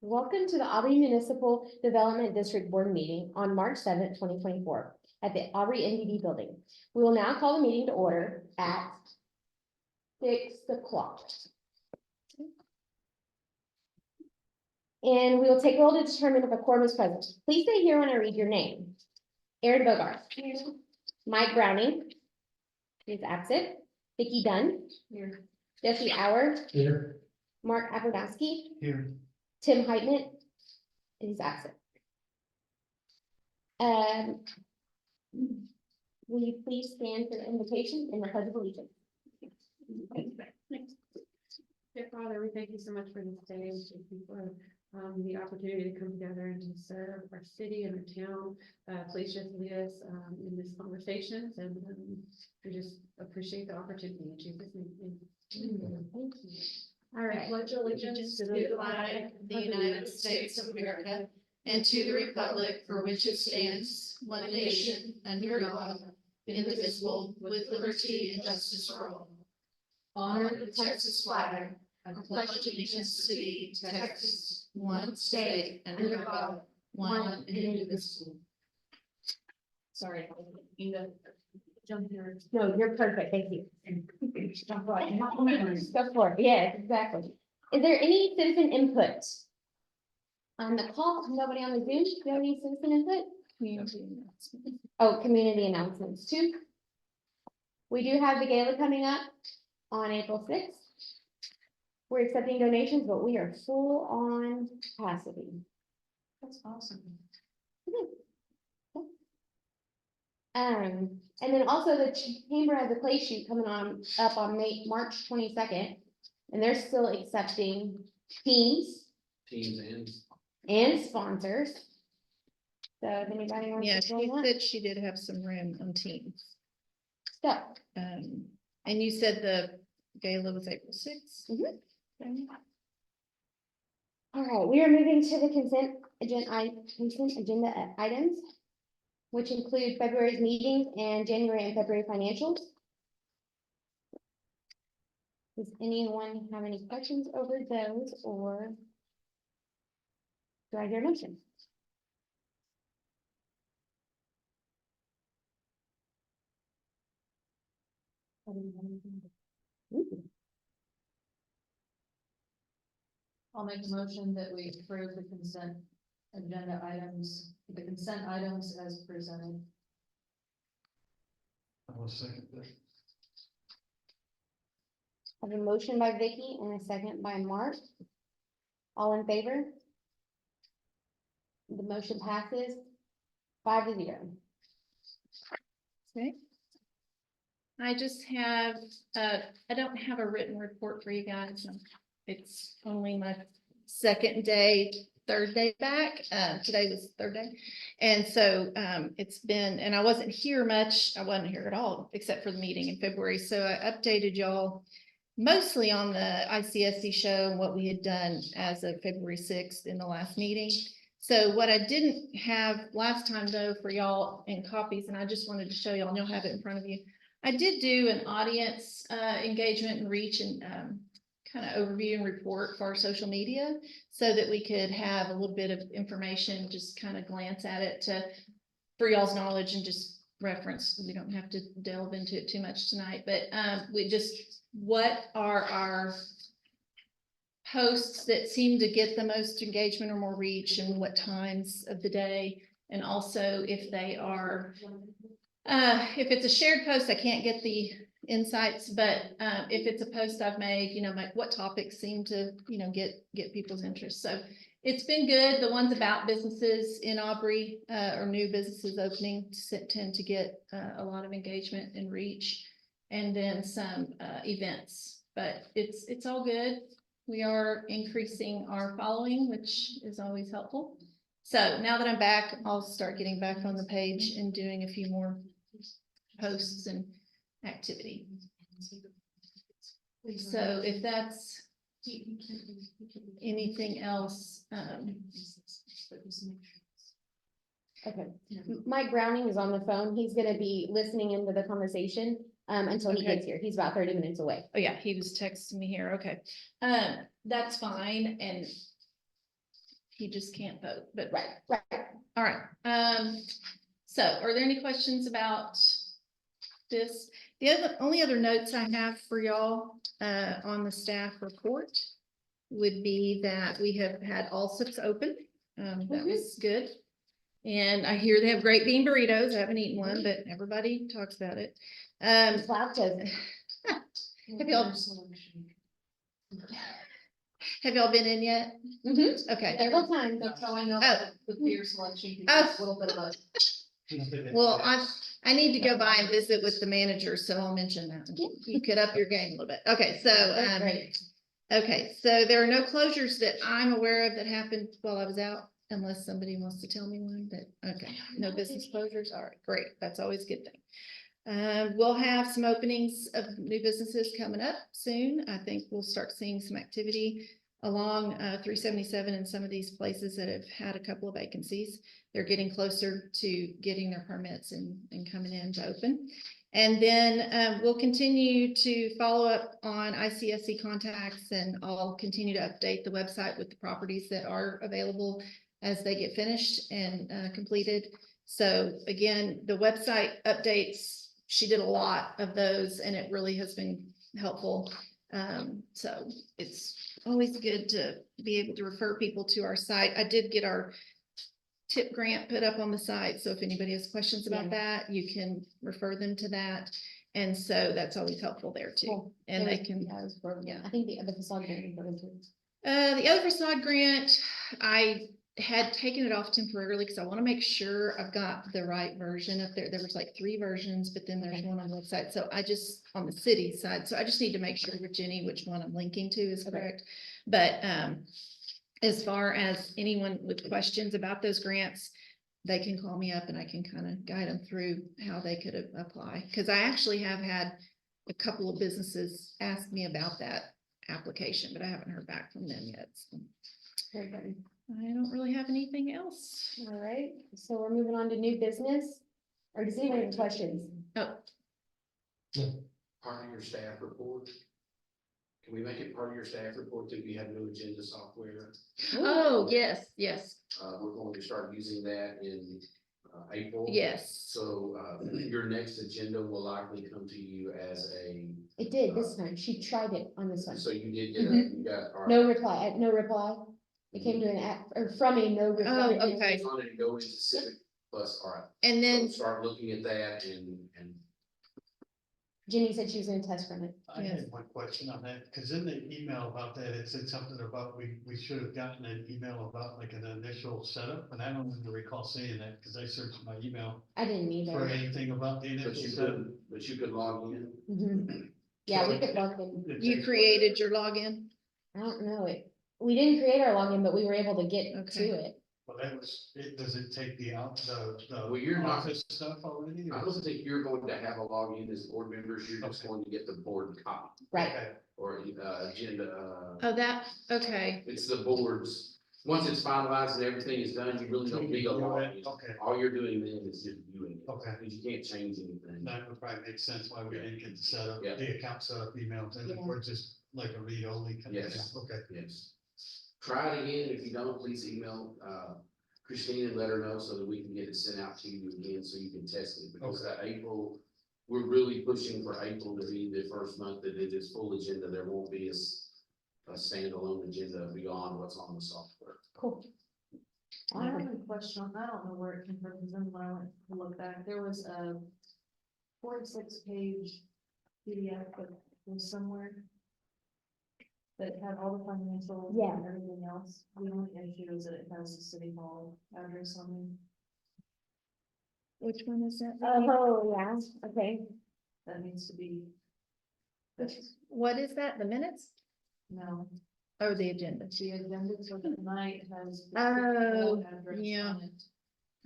Welcome to the Aubrey Municipal Development District Board meeting on March 7th, 2024 at the Aubrey NDD building. We will now call the meeting to order at 6 o'clock. And we will take roll to determine if a quorum is present. Please stay here when I read your name. Aaron Bogart. Here. Mike Browning. Is absent. Vicki Dunn. Here. Jesse Auer. Here. Mark Abernowski. Here. Tim Heitman is absent. Will you please stand for the invitation and the pledge of allegiance? Dear Father, we thank you so much for this day. Thank you for the opportunity to come together and to serve our city and our town. Please just lead us in this conversations, and we just appreciate the opportunity in Jesus' name. Thank you. All I right. pledge allegiance to the flag of the United States of America and to the republic for which it stands, one nation, under God, indivisible, with liberty and justice for all. Honor the Texas flag. I pledge allegiance to thee, Texas, one state, under God, one and indivisible. Sorry, you know, jump here. No, you're perfect. Thank you. Jump right. Go for it. Yes, exactly. Is there any citizen input on the call? Nobody on the Zoom? Do you have any citizen input? Oh, community announcements too. We do have the gala coming up on April 6th. We're accepting donations, but we are full on capacity. That's awesome. And then also the chamber has a play shoot coming on up on March 22nd, and they're still accepting teams and sponsors. So if anybody wants Yeah, to join she that, said she did have some room on Teams. so And you said the gala was April 6th? all right, we are moving to the consent agenda items, which include February's meetings and January and February financials. Does anyone have any questions over those, or do I hear a motion? I'll make a motion that we approve the consent agenda items, the consent items as presented. I will second that. I have a motion by Vicky and a second by Mark. All in favor? The motion passes 5-0. Okay. I just have, I don't have a written report for you guys. It's only my third day back. Today was the third day. And so it's been, and I wasn't here much. I wasn't here at all, except for the meeting in February. So I updated y'all mostly on the ICSC show and what we had done as of February 6th in the last meeting. So what I didn't have last time though for y'all in copies, and I just wanted to show y'all, and you'll have it in front of you. I did do an audience engagement and reach and kind of overview and report for our social media so that we could have a little bit of information, just kind of glance at it for y'all's knowledge and just reference. We don't have to delve into it too much tonight, but what are our posts that seem to get the most engagement or more reach, and what times of the day, and also if they are if it's a shared post, I can't get the insights, but if it's a post I've made, like what topics seem to, get people's interest. So it's been good. The ones about businesses in Aubrey or new businesses opening tend to get a lot of engagement and reach, and then some events, but it's all good. We are increasing our following, which is always helpful. So now that I'm back, I'll start getting back on the page and doing a few more posts and activity. So if that's anything else, Okay. Mike Browning is on the phone. He's gonna be listening into the conversation until he Okay. gets here. He's about 30 minutes away. oh yeah, he was texting me here. Okay. That's fine. And he just can't vote, but. Right. All right, so are there any questions about this? The only other notes I have for y'all, on the staff report would be that we have had all 6 open. That was good. And I hear they have great bean burritos. I haven't eaten one, but everybody talks about it. Cloud does. Have y'all been in yet? Mm-hmm. Okay. Several times. That's how I know Oh. the beer selection. Oh. A little bit of a. Well, I need to go by and visit with the manager, so I'll mention that. You could up your game a little bit. Okay, so, That's great. okay, so there are no closures that I'm aware of that happened while I was out, unless somebody wants to tell me one, but, okay, no business closures. All right, great. That's always a good thing. We'll have some openings of new businesses coming up soon. I think we'll start seeing some activity along 377 and some of these places that have had a couple of vacancies. They're getting closer to getting their permits and coming in to open. And then we'll continue to follow up on ICSC contacts, and I'll continue to update the website with the properties that are available as they get finished and completed. So again, the website updates, she did a lot of those and it really has been helpful. So it's always good to be able to refer people to our site. I did get our tip grant put up on the site. So if anybody has questions about that, you can refer them to that. And so that's always helpful there too. Cool. And It they was- can, yeah, it was broken. yeah. I think the facade grant was broken too. the other facade grant, I had taken it off temporarily because I want to make sure I've got the right version up there. There was like 3 versions, but then there's Okay. one on the website. So I just, on the city side, so I just need to make sure with Jenny, which one I'm linking to is Okay. correct. But, as far as anyone with questions about those grants, they can call me up and I can kind of guide them through how they could apply. Because I actually have had a couple of businesses ask me about that application, but I haven't heard back from them yet. So Very good. I don't really have anything else. All right, so we're moving on to new business. Or does anyone have any questions? Oh, Part of your staff report? Can we make it part of your staff report that we have no agenda software? oh, yes, yes, We're going to start using that in April. yes. So your next agenda will likely come to you as a, It did this time. She tried it on this one. so you did get a, you got. all right. No reply, no reply. It came to an app, or from a no reply. Oh, okay. You wanted to go into Civic Plus, all right. And So then, start looking at that and Jenny said she was gonna test from it. I Yes. had one question on that, because in the email about that, it said something about we should have gotten an email about like an initial setup, and I don't even recall seeing that, because I searched my email I didn't for either. anything about the but initial you setup. could log in. Mhm. Yeah, we could log in. It you takes- created your login? I don't know it. We didn't create our login, but we were able to get Okay. to it. Well, that was, does it take the Well, you're not- office stuff already? or- I don't think you're going to have a login as board members, you're just Okay. going to get the board copy Right. Okay. or agenda, Oh, that, okay, it's the boards. Once it's finalized and everything is done, you really don't need a login. Okay, All you're doing then is just viewing it. okay. Because you can't change anything. That would probably make sense why we didn't get the setup, Yeah. the account setup emails, and Yeah. we're just like a read only kind of Yes. thing. Okay. Yes. Try it again. If you don't, please email, Christine and let her know so that we can get it sent out to you again so you can test it. Because that April, we're really pushing for April to be the first month that it is full agenda. There won't be a standalone agenda beyond what's on the software. Cool. I have a question on, I don't know where it came from, because then when I went to look back, there was a 46-page PDF that was somewhere that had all the financial Yeah. and everything else. The only issue is that it has the city hall address on it. which one is that? Oh, yeah, okay. That needs to be, What is that, the minutes? no, Oh, the agenda. the agenda for tonight has. the Oh, city hall address yeah. on it.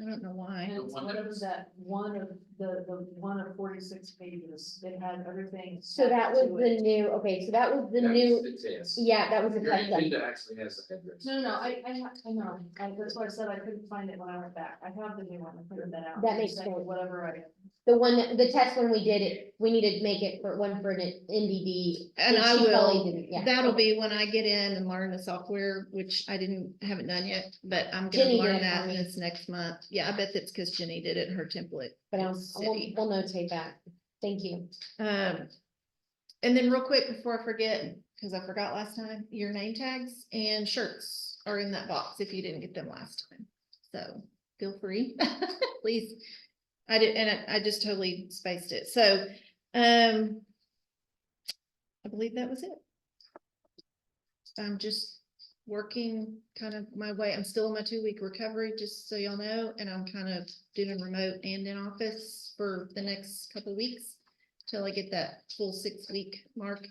I don't know why. And it's whatever that one of the one of 46 pages, it had everything. So that was attached to it. the new, okay, so that was the That was new, the test. yeah, that was the Your test. agenda actually has the address. No, I know, that's why I said I couldn't find it when I went back, I have the new one, I printed that out. That I'm makes saying sense. Whatever I. The one, the test when we did it, we needed to make it for one for an NDD. And I she probably will, didn't, yeah. that'll be when I get in and learn the software, which I haven't done yet, but I'm gonna Jenny did learn it for that me. this next month. Yeah, I bet that's because Jenny did it in her template. But I'll, City. we'll notate that. Thank you. And then real quick before I forget, because I forgot last time, your name tags and shirts are in that box if you didn't get them last time. So feel free, please. I did, and I just totally spaced it. So, I believe that was it. I'm just working kind of my way. I'm still in my 2-week recovery, just so y'all know, and I'm kind of doing remote and in office for the next couple of weeks till I get that full 6-week mark.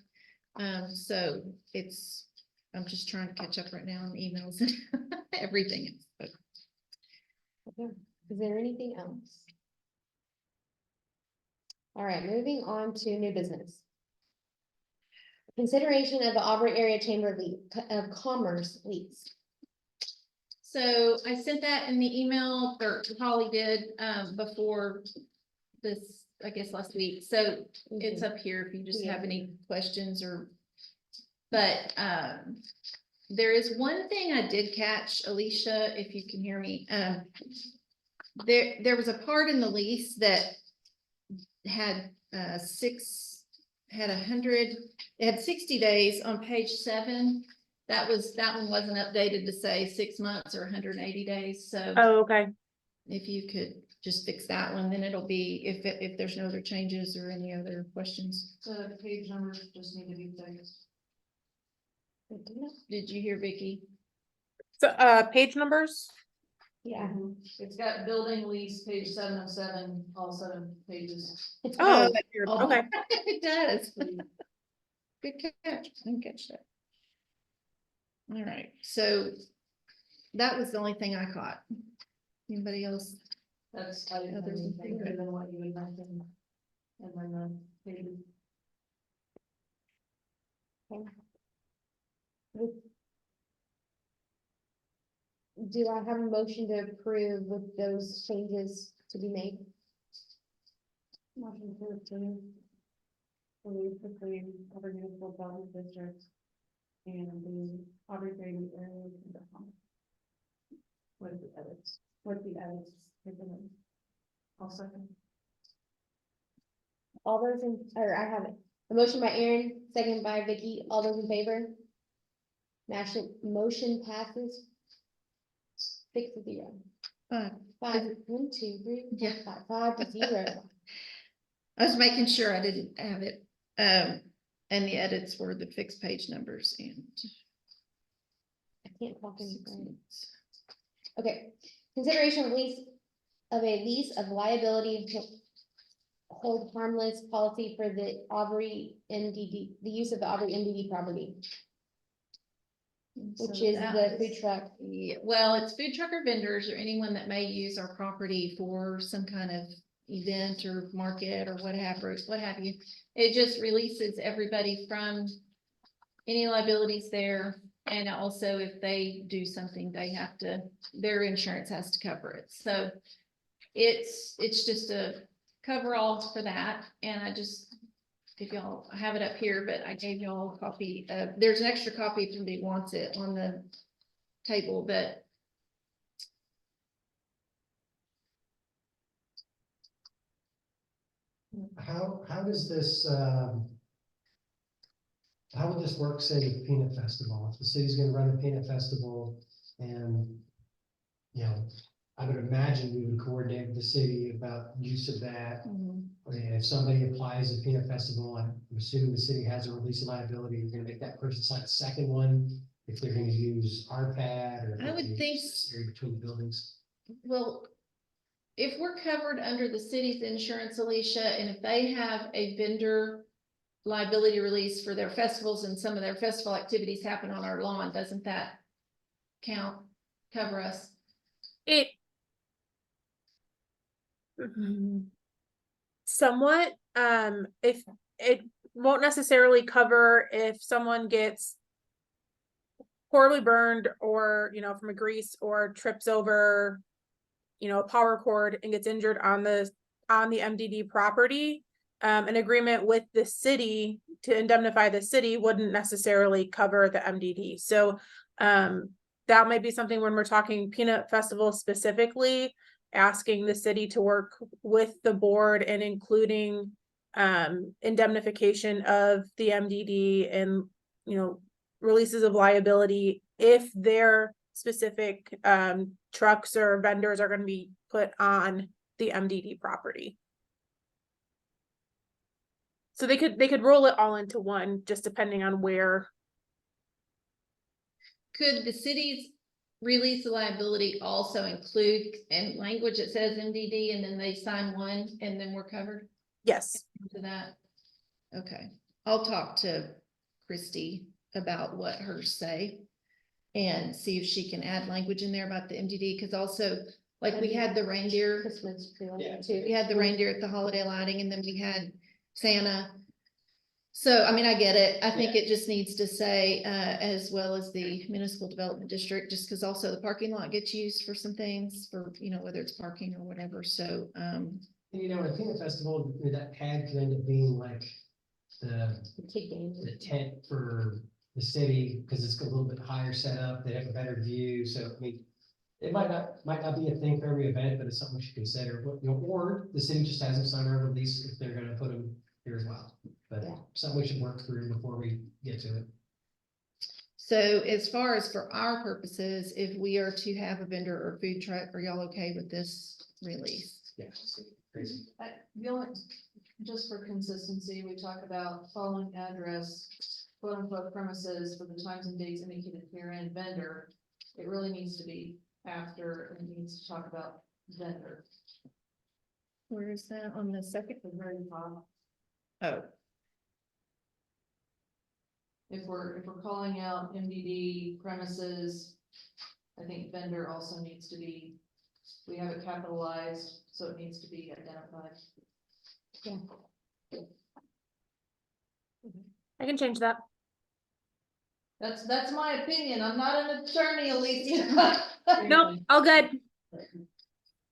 So I'm just trying to catch up right now on emails and everything. But Okay. Is there anything else? All right, moving on to new business. Consideration of the Aubrey Area Chamber of Commerce lease. So I sent that in the email, or Holly did, before this, I guess, last week. So it's up here if you just have any questions or, but, there is one thing I did catch, Alicia, if you can hear me. There was a part in the lease that had, it had 60 days on page 7. That one wasn't updated to say 6 months or 180 days. So Oh, okay. if you could just fix that one, then it'll be, if there's no other changes or any other questions. So the page numbers just need to be fixed. Did you hear Vicky? So, page numbers? Yeah. It's got building lease, page 707, all 7 pages. Oh, Oh, okay. It does. Good catch. I didn't catch that. All right, so that was the only thing I caught. Anybody else? That's, I didn't have Others in anything favor? other than what you had mentioned. And then the pages. Do I have a motion to approve with those changes to be made? Motion to approve. Leave between other municipal development districts and the Aubrey area. With the edits, I'll second. All those in, or I have it. A motion by Aaron, second by Vicky. All those in favor? Motion passes 6-0. 5. 5, 1, 2, 3, 4, Yeah. 5-0. I was making sure I didn't have it. And the edits were the fixed page numbers and. I can't talk any further. Okay, consideration of a lease of liability hold harmless policy for the Aubrey MDD, the use of the Aubrey MDD property, which is the food truck. Yeah, well, it's food truck or vendors or anyone that may use our property for some kind of event or market or what have you. It just releases everybody from any liabilities there. And also if they do something, they have to, their insurance has to cover it. So it's just a cover all for that. And I just, if y'all have it up here, but I gave y'all a copy. There's an extra copy if somebody wants it on the table, but How does this, how would this work, say, with Peanut Festival? If the city's gonna run a peanut festival and, you know, I would imagine we would coordinate with the city about use of that. And if somebody applies a peanut festival, I'm assuming the city has a release of liability, you're gonna make that person sign a second one if they're gonna use our pad or. if I would they think- use this area between the buildings. well, if we're covered under the city's insurance, Alicia, and if they have a vendor liability release for their festivals and some of their festival activities happen on our lawn, doesn't that cover us? It. Mhm. somewhat, if it won't necessarily cover if someone gets poorly burned or, from a grease or trips over, a power cord and gets injured on the MDD property. An agreement with the city to indemnify the city wouldn't necessarily cover the MDD. So, that might be something when we're talking Peanut Festival specifically, asking the city to work with the board and including indemnification of the MDD and, releases of liability if their specific trucks or vendors are going to be put on the MDD property. So they could roll it all into one, just depending on where. Could the city's release of liability also include in language that says MDD and then they sign one and then we're covered Yes. to that? Okay, I'll talk to Christy about what hers say and see if she can add language in there about the MDD, because also like we had the reindeer. Christmas tree on Yeah. there too. We had the reindeer at the holiday lighting and then we had Santa. So, I mean, I get it. I think it just needs to say, as well as the municipal development district, just because also the parking lot gets used for some things for, whether it's parking or whatever. So, And at a peanut festival, that pad could end up being like the Take games. the tent for the city, because it's a little bit higher setup, they have a better view, so I mean, it might not be a thing for every event, but it's something we should consider, or the city just has them sign our release if they're gonna put them here as well. But Yeah. something we should work through before we get to it. so as far as for our purposes, if we are to have a vendor or food truck, are y'all okay with this release? Yeah, crazy. The only, just for consistency, we talk about following address, quote unquote premises for the times and dates indicated herein, vendor. It really needs to be after, and it needs to talk about vendor. Where is that on the second? The very top. Oh, If we're calling out MDD premises, I think vendor also needs to be, we have it capitalized, so it needs to be identified. I can change that. That's my opinion. I'm not an attorney, Alicia. Nope, all good.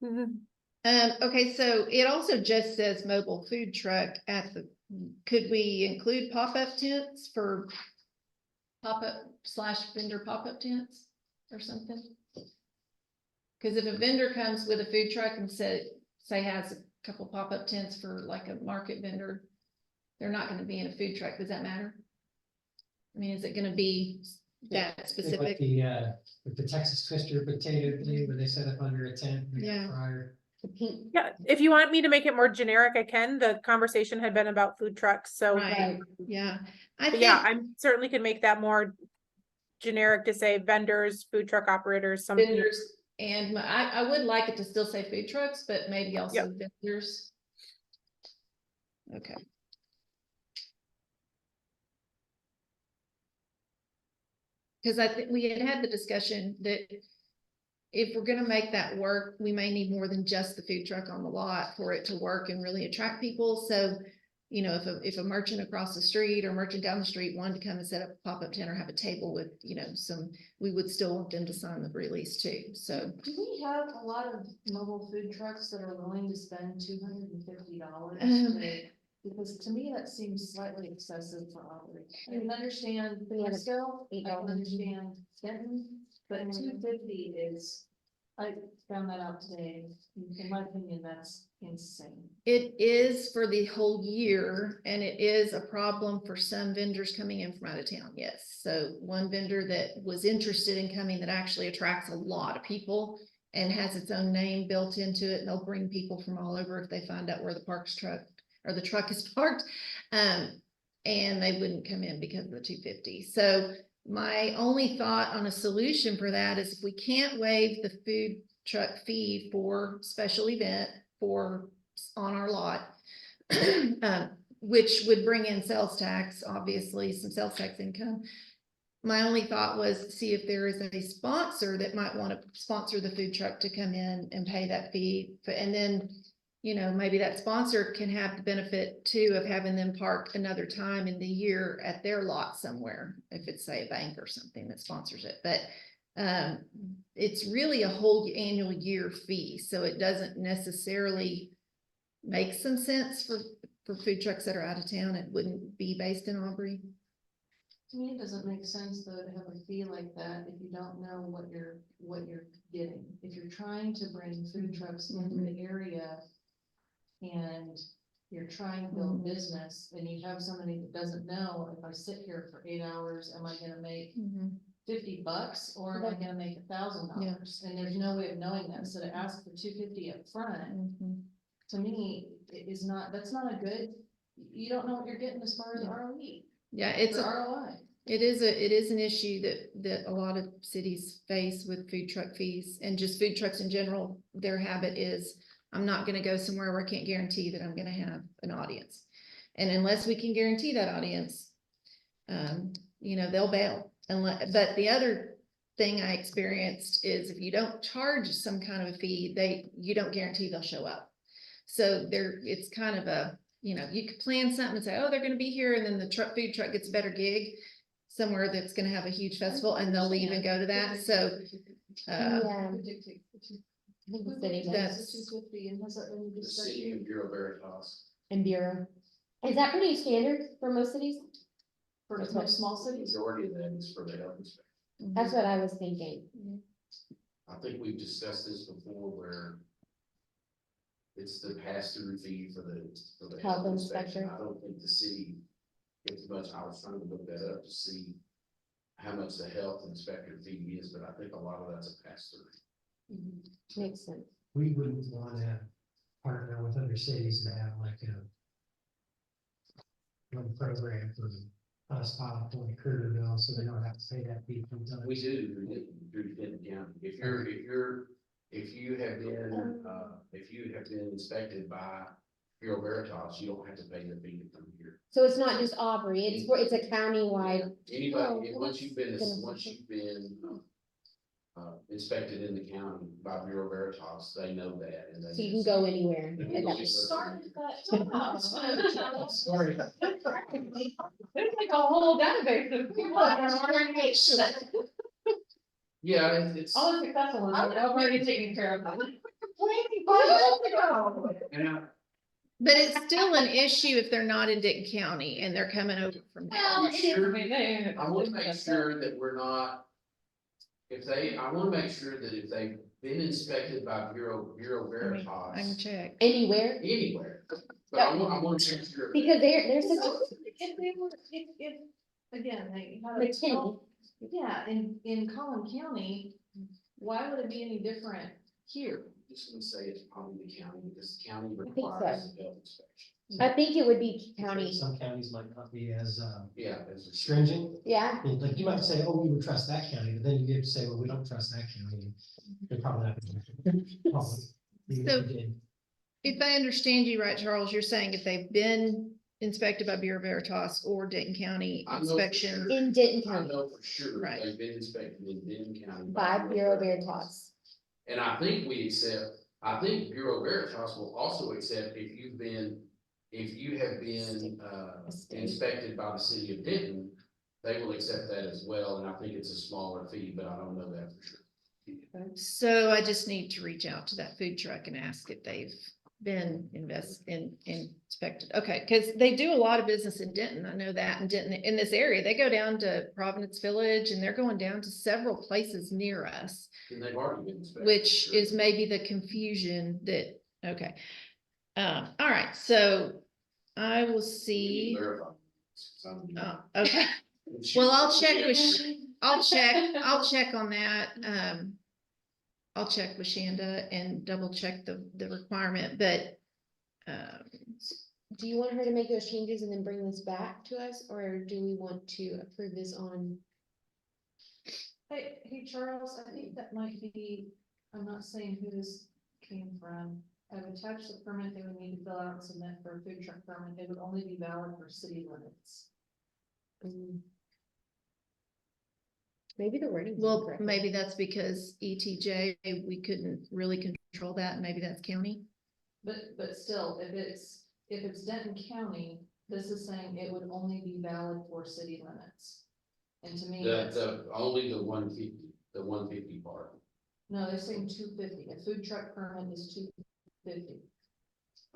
Mhm. okay, so it also just says mobile food truck at the, could we include pop-up tents for pop-up / vendor pop-up tents or something? Because if a vendor comes with a food truck and say has a couple pop-up tents for like a market vendor, they're not gonna be in a food truck, does that matter? I mean, is it gonna be that Like specific? the Texas Twister potato thing where they set up under a tent. and they got Yeah. fryer. The pink. Yeah, if you want me to make it more generic, I can. The conversation had been about food trucks, so. Right, yeah, I But think. yeah, I certainly could make that more generic to say vendors, food truck operators, some. Vendors, and I would like it to still say food trucks, but maybe also vendors. Okay. Because I think we had the discussion that if we're gonna make that work, we may need more than just the food truck on the lot for it to work and really attract people. So, if a merchant across the street or merchant down the street wanted to come and set up a pop-up tent or have a table with, we would still want them to sign the release too, so. Do we have a lot of mobile food trucks that are willing to spend $250? Because to me, that seems slightly excessive for operators. I can understand Frisco, I can understand Denton, but $250 is, I found that out today. In my opinion, that's insane. It is for the whole year, and it is a problem for some vendors coming in from out of town, yes. So one vendor that was interested in coming that actually attracts a lot of people and has its own name built into it, and they'll bring people from all over if they find out where the truck is parked. And they wouldn't come in because of the $250. So my only thought on a solution for that is if we can't waive the food truck fee for special event on our lot, which would bring in sales tax, obviously some sales tax income. My only thought was see if there is a sponsor that might want to sponsor the food truck to come in and pay that fee. And then you know, maybe that sponsor can have the benefit too of having them park another time in the year at their lot somewhere, if it's say a bank or something that sponsors it, but it's really a whole annual year fee, so it doesn't necessarily make some sense for food trucks that are out of town. It wouldn't be based in Aubrey. To me, it doesn't make sense though to have a fee like that if you don't know what you're getting. If you're trying to bring food trucks into the area and you're trying to build business and you have somebody that doesn't know, if I sit here for 8 hours, am I gonna make $50 or am I gonna make $1,000? And there's no way of knowing that. So to ask for $250 up front, to me, it is not, that's not a good, you don't know what you're getting as far as ROE. Yeah, it's Or ROI. it is an issue that a lot of cities face with food truck fees and just food trucks in general. Their habit is, I'm not gonna go somewhere where I can't guarantee that I'm gonna have an audience. And unless we can guarantee that audience, you know, they'll bail. But the other thing I experienced is if you don't charge some kind of a fee, you don't guarantee they'll show up. So it's kind of a, you know, you could plan something and say, oh, they're gonna be here, and then the food truck gets a better gig somewhere that's gonna have a huge festival, and they'll leave and go to that, so. Yeah. I think the city does. The city of Bureau Veritas. And Bureau. Is that pretty standard for most cities? For That's what- small cities. Majority of that is for the health inspector. That's what I was thinking. I think we've discussed this before where it's the pass-through fee for the Health health inspection. inspector. I don't think the city gets much. I was trying to look that up to see how much the health inspector fee is, but I think a lot of that's a pass-through. Makes sense. We wouldn't wanna partner with other cities that have like one program for us pop or Krugerville, so they don't have to pay that fee from time. We do through Denton County. If you have been inspected by Bureau Veritas, you don't have to pay the fee to come here. So it's not just Aubrey, it's a countywide. Anybody, Oh, once you've been beneficial. inspected in the county by Bureau Veritas, they know that and they. So you can go anywhere. You at can that go point. Start with that. Sorry. There's like a whole database of people that are already. Yeah, it's, All the successful ones are already taken care of. But it's still an issue if they're not in Denton County and they're coming over from. Well, it is. I want to make sure that we're not, I want to make sure that if they've been inspected by Bureau I can Veritas check. Anywhere, anywhere. But I want to make sure. because they're such a. If they were, if, again, they have. McKinney. Yeah, in Collin County, why would it be any different here? Just gonna say it's probably the county because the county think requires so. the health inspection. I think it would be county, Some counties might not be as Yeah. there's a- stringent. yeah. Like you might say, oh, we would trust that county, but then you get to say, well, we don't trust that county. They're probably not. Probably. Even if we did. If I understand you right, Charles, you're saying if they've been inspected by Bureau Veritas or Denton County I know for inspection. sure. In Denton I County, know for sure Right. they've been inspected in Denton County. by Bureau Veritas. And I think I think Bureau Veritas will also accept if you have been, inspected by the city of Denton, they will accept that as well, and I think it's a smaller fee, but I don't know that for sure. So I just need to reach out to that food truck and ask if they've been inspected. Okay, because they do a lot of business in Denton. I know that in Denton, in this area, they go down to Providence Village and they're going down to several places near us, And they've already been inspected. which sure. is maybe the confusion that, okay. All right, so I will We see. can verify. Some- Okay, well, I'll check on that. I'll check with Shanda and double check the requirement, but Do you want her to make those changes and then bring this back to us, or do we want to approve this on? Hey, Charles, I think that might be, I'm not saying who this came from. I've attached the permit they would need to fill out and submit for a food truck permit. It would only be valid for city limits. Maybe the wording. well, maybe that's because ETJ, we couldn't really control that. Maybe that's county. But still, if it's Denton County, this is saying it would only be valid for city limits. And to me, that's, Only the 150 part. no, they're saying 250. A food truck permit is 250.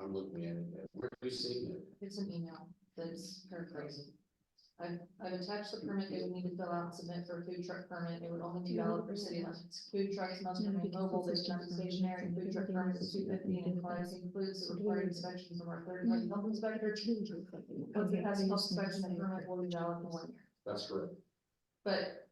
I'm looking at it. Where are you seeing it? It's an email that's paraphrasing. I've attached the permit they would need to fill out and submit for a food truck permit. It would only be valid for city limits. Food trucks must remain mobile, they cannot be stationary. Food truck permit is 250 and includes the required inspections from our third-party health inspector. Once it passes health inspection, the permit will be valid for 1 year. That's correct. But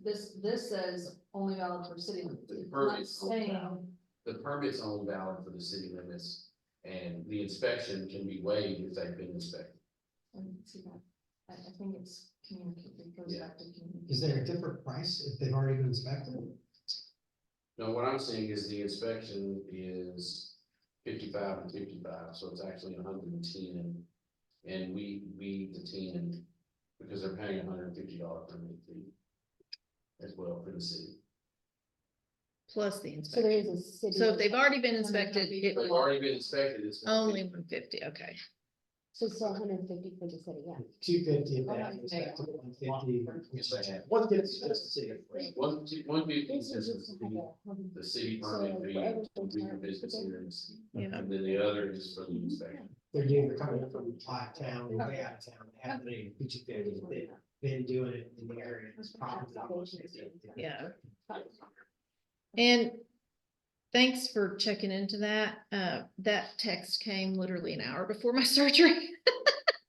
this says only valid for city limits. The It's not permit's saying, The permit's only valid for the city limits, and the inspection can be waived if they've been inspected. see that, I think it's communicated, it goes back to communication. Is there a different price if they've already been inspected? No, what I'm saying is the inspection is 55 and 55, so it's actually 110. And we the 10 because they're paying $150 permit fee as well for the city. Plus the So there inspection. is a city. So if they've already been inspected, it If they've would already been inspected, it's only 150, okay. So it's 150 for the city, yeah. 250 if they have inspected, 150. Yes, they have. 150 is just the city. 150 is just the city permit fee to do your business here in the city. Yeah. And then the other is for the inspection. They're coming up from Town, way out of town, they have the name, Peachy Family, they've been doing it in the area, it's probably. Yeah. And thanks for checking into that. That text came literally an hour before my surgery.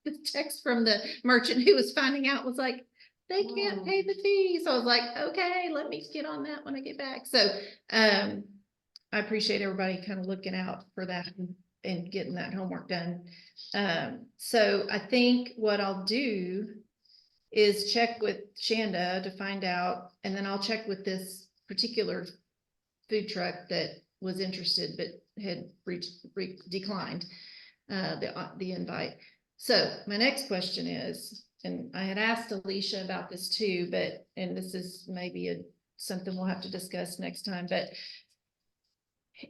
The text from the merchant who was finding out was like, they can't pay the fee. So I was like, okay, let me get on that when I get back. So, I appreciate everybody kind of looking out for that and getting that homework done. So I think what I'll do is check with Shanda to find out, and then I'll check with this particular food truck that was interested but had declined the invite. So my next question is, and I had asked Alicia about this too, and this is maybe something we'll have to discuss next time, but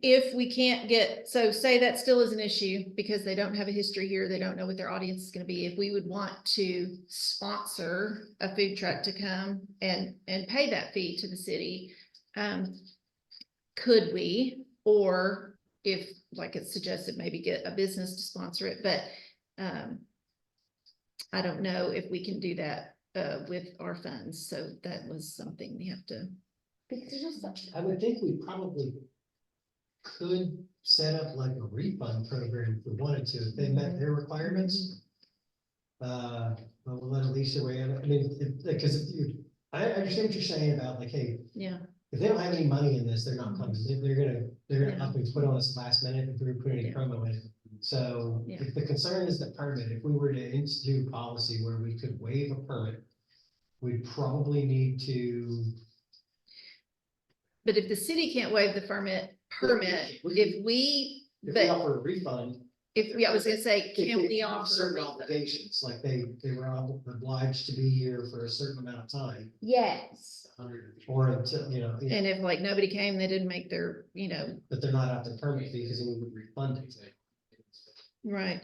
if we can't get, so say that still is an issue because they don't have a history here, they don't know what their audience is going to be. If we would want to sponsor a food truck to come and pay that fee to the city, could we, or if, like it suggested, maybe get a business to sponsor it, but I don't know if we can do that with our funds. So that was something we have to. I would think we probably could set up like a refund program if we wanted to, if they met their requirements. But we'll let Alicia weigh in. I mean, because if you, I understand what you're saying about like, hey, Yeah. if they don't have any money in this, they're not coming. They're gonna Yeah. up and put on us last minute if we put any Yeah. promo in it. So Yeah. if the concern is the permit, if we were to institute policy where we could waive a permit, we'd probably need to. But if the city can't waive the permit, if we, If we but offer a refund. I was gonna say, if can they we have offer? certain obligations, like they were obliged to be here for a certain amount of time, Yes. or until, yeah, And if like nobody came, they didn't make their, but they're not out the permit fee because then we would refund it. right.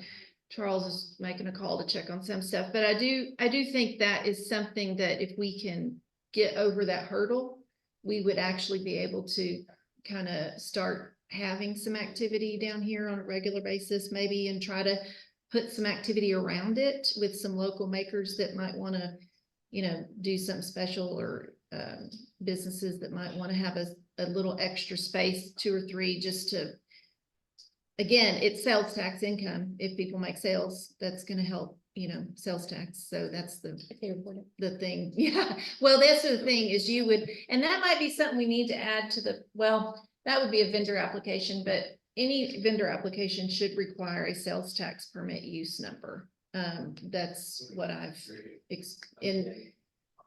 Charles is making a call to check on some stuff, but I do think that is something that if we can get over that hurdle, we would actually be able to kind of start having some activity down here on a regular basis, maybe, and try to put some activity around it with some local makers that might want to, do something special, or businesses that might want to have a little extra space, 2 or 3, just to, again, it's sales tax income. If people make sales, that's going to help, sales tax. So that's the thing. Yeah. Well, that's the thing is you would, and that might be something we need to add to that would be a vendor application, but any vendor application should require a sales tax permit use number. That's what in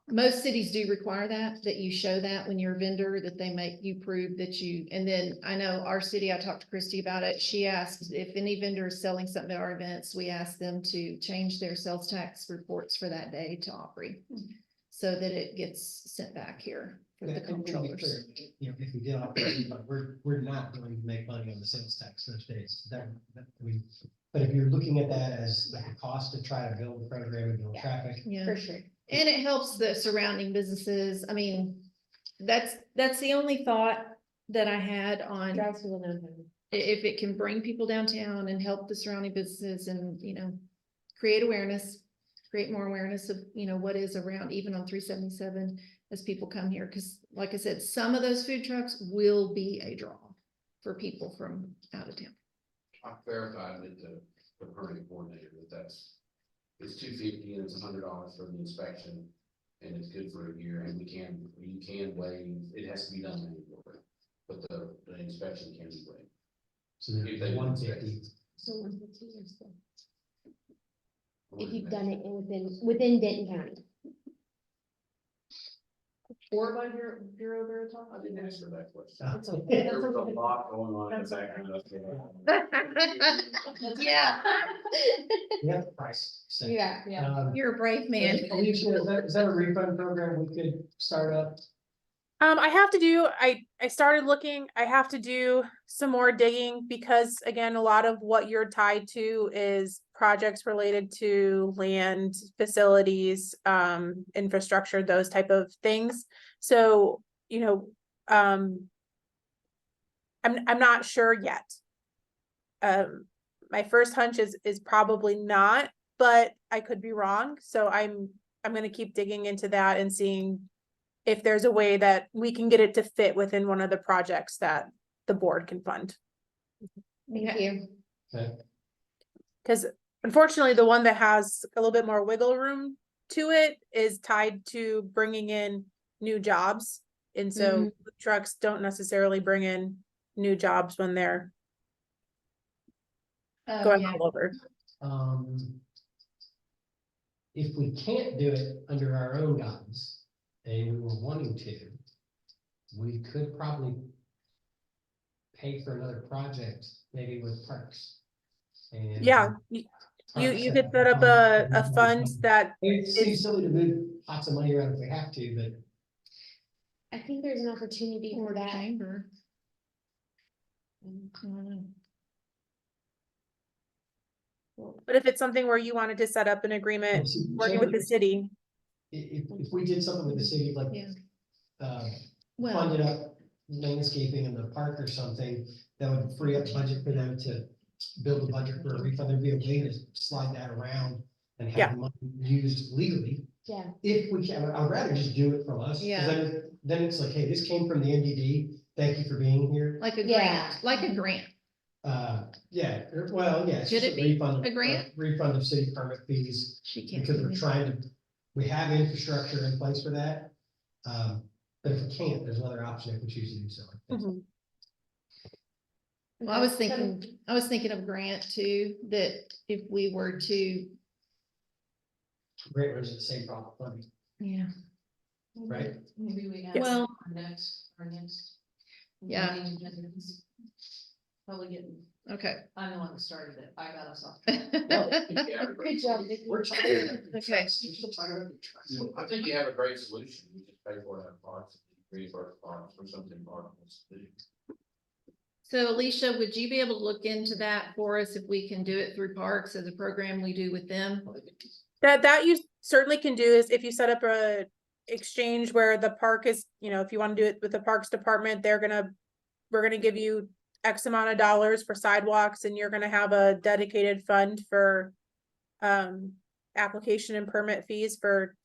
most cities do require that you show that when you're a vendor, that they make you prove that you, and then I know our city, I talked to Christy about it. She asked if any vendor is selling something at our events, we ask them to change their sales tax reports for that day to Opry. so that it gets sent back here for Yeah, the and to be comptrollers. clear, you know, if we get off, but we're not going to make money on the sales tax those days. I mean, but if you're looking at that as like a cost to try to build the program and build Yeah. traffic, Yeah. For sure. And it helps the surrounding businesses. I mean, that's the only thought that I had on Drives people downtown. if it can bring people downtown and help the surrounding businesses and, create awareness, create more awareness of, what is around even on 377 as people come here. Cause like I said, some of those food trucks will be a draw for people from out of town. I verified with the permit coordinator it's $250 and it's $100 for the inspection. And it's good for a year, and you can waive, it has to be done annually, but the inspection can be waived. so If they the want 150. So 150 or so. If you've done it within Denton County. Or by Bureau Veritas? I didn't ask her that question. That's okay. There was a lot going on in the background. Yeah, Yeah, price. so, Yeah. you're a brave man. Alicia, is that a refund program we could start up? I have to do, I started looking, I have to do some more digging because again, a lot of what you're tied to is projects related to land, facilities, infrastructure, those type of things. So, I'm not sure yet. My first hunch is probably not, but I could be wrong. So I'm gonna keep digging into that and seeing if there's a way that we can get it to fit within one of the projects that the board can fund. Thank you. Okay. Because unfortunately, the one that has a little bit more wiggle room to it is tied to bringing in new jobs. And so food trucks don't necessarily bring in new jobs when they're going Yeah. all over. If we can't do it under our own guidance, and we were wanting to, we could probably pay for another project, maybe with parks. And Yeah, you could set up a fund that It seems silly to move lots of money around if we have to, but I think there's an opportunity for that. Chamber. I don't know. But if it's something where you wanted to set up an agreement See, working with the city, if we did something with the city, like, Yeah. Well, funded up landscaping in the park or something, that would free up budget for them to build a budget for a refund. There'd be a way to slide that around and Yeah. have the money used legally. Yeah. If we can, I'd rather just do it from us. 'Cause Yeah. Then it's like, hey, this came from the NDD. Thank you for being here. like a Yeah. grant, like a grant. Yeah, well, yeah. it's Should just it be refund, a grant? Refund of city permit fees. She can't. Because do we're it. trying to, we have infrastructure in place for that. But if we can't, there's another option if we choose to do so. Mhm. Well, I was thinking of grant too, that if we were to, Great Rose is the same problem funding, yeah, right? Maybe we have. Yes. Well- Our next. Yeah. meeting, Probably getting, okay. I'm the one that started it, I got us off. Good job, Vicky. We're tired. Okay. I think you have a great solution. You just pay for it out of parks, reimburse parks for something park wants to do. So Alicia, would you be able to look into that for us if we can do it through parks as a program we do with them? That you certainly can do is if you set up a exchange where the park is, if you want to do it with the Parks Department, we're gonna give you X amount of dollars for sidewalks and you're gonna have a dedicated fund for application and permit fees for,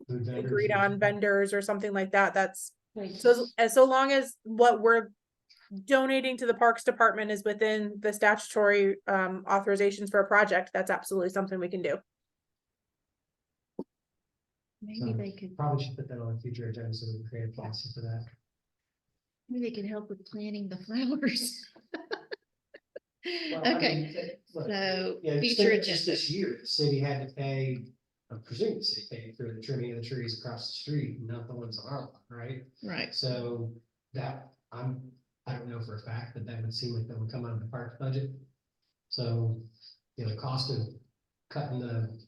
agreed on vendors or something like that. That's so long as what we're donating to the Parks Department is within the statutory authorizations for a project, that's absolutely something we can do. Maybe they could, Probably should put that on a future agenda so we can create a policy for that. maybe they could help with planting the flowers. Well, I Okay, mean, look, so yeah, future just agenda. this year, the city had to pay, I'm presuming the city paid for the trimming of the trees across the street, not the ones on our lot, right? Right, So that, I don't know for a fact, but that would seem like that would come out of the park budget. So, the cost of cutting the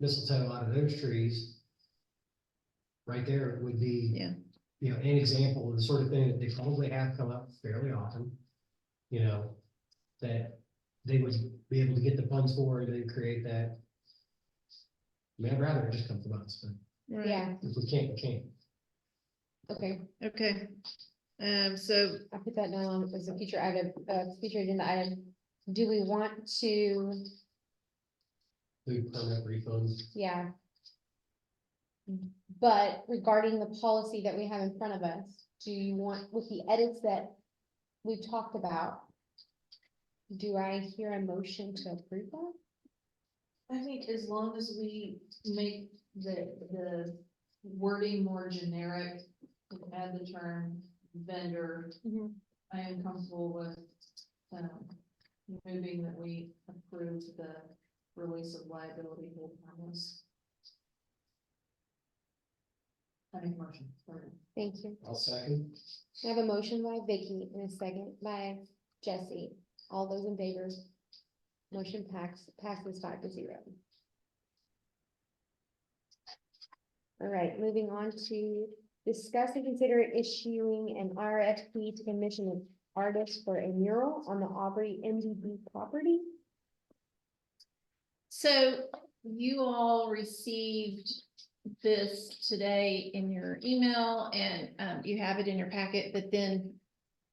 mistletoe out of those trees right there would be. Yeah. You know, an example of the sort of thing that they probably have come up fairly often. You know, that they would be able to get the funds for and then create that. I mean, I'd rather it just come from us, but Right. Yeah, if we can't, we can't. okay, Okay. So I put that down as a future item, future agenda item. Do we want to, Do permanent refunds. yeah. But regarding the policy that we have in front of us, do you want, with the edits that we've talked about? Do I hear a motion to approve that? I think as long as we make the wording more generic, add the term vendor, I am comfortable with, moving that we approve the release of liability hold harmless. I make a motion. Thank you. I'll second. I have a motion by Vicky and a second by Jesse. All those in favor? Motion passes 5-0. All right, moving on to discuss and consider issuing an RFP to commission an artist for a mural on the Aubrey MDB property. So you all received this today in your email and you have it in your packet, but then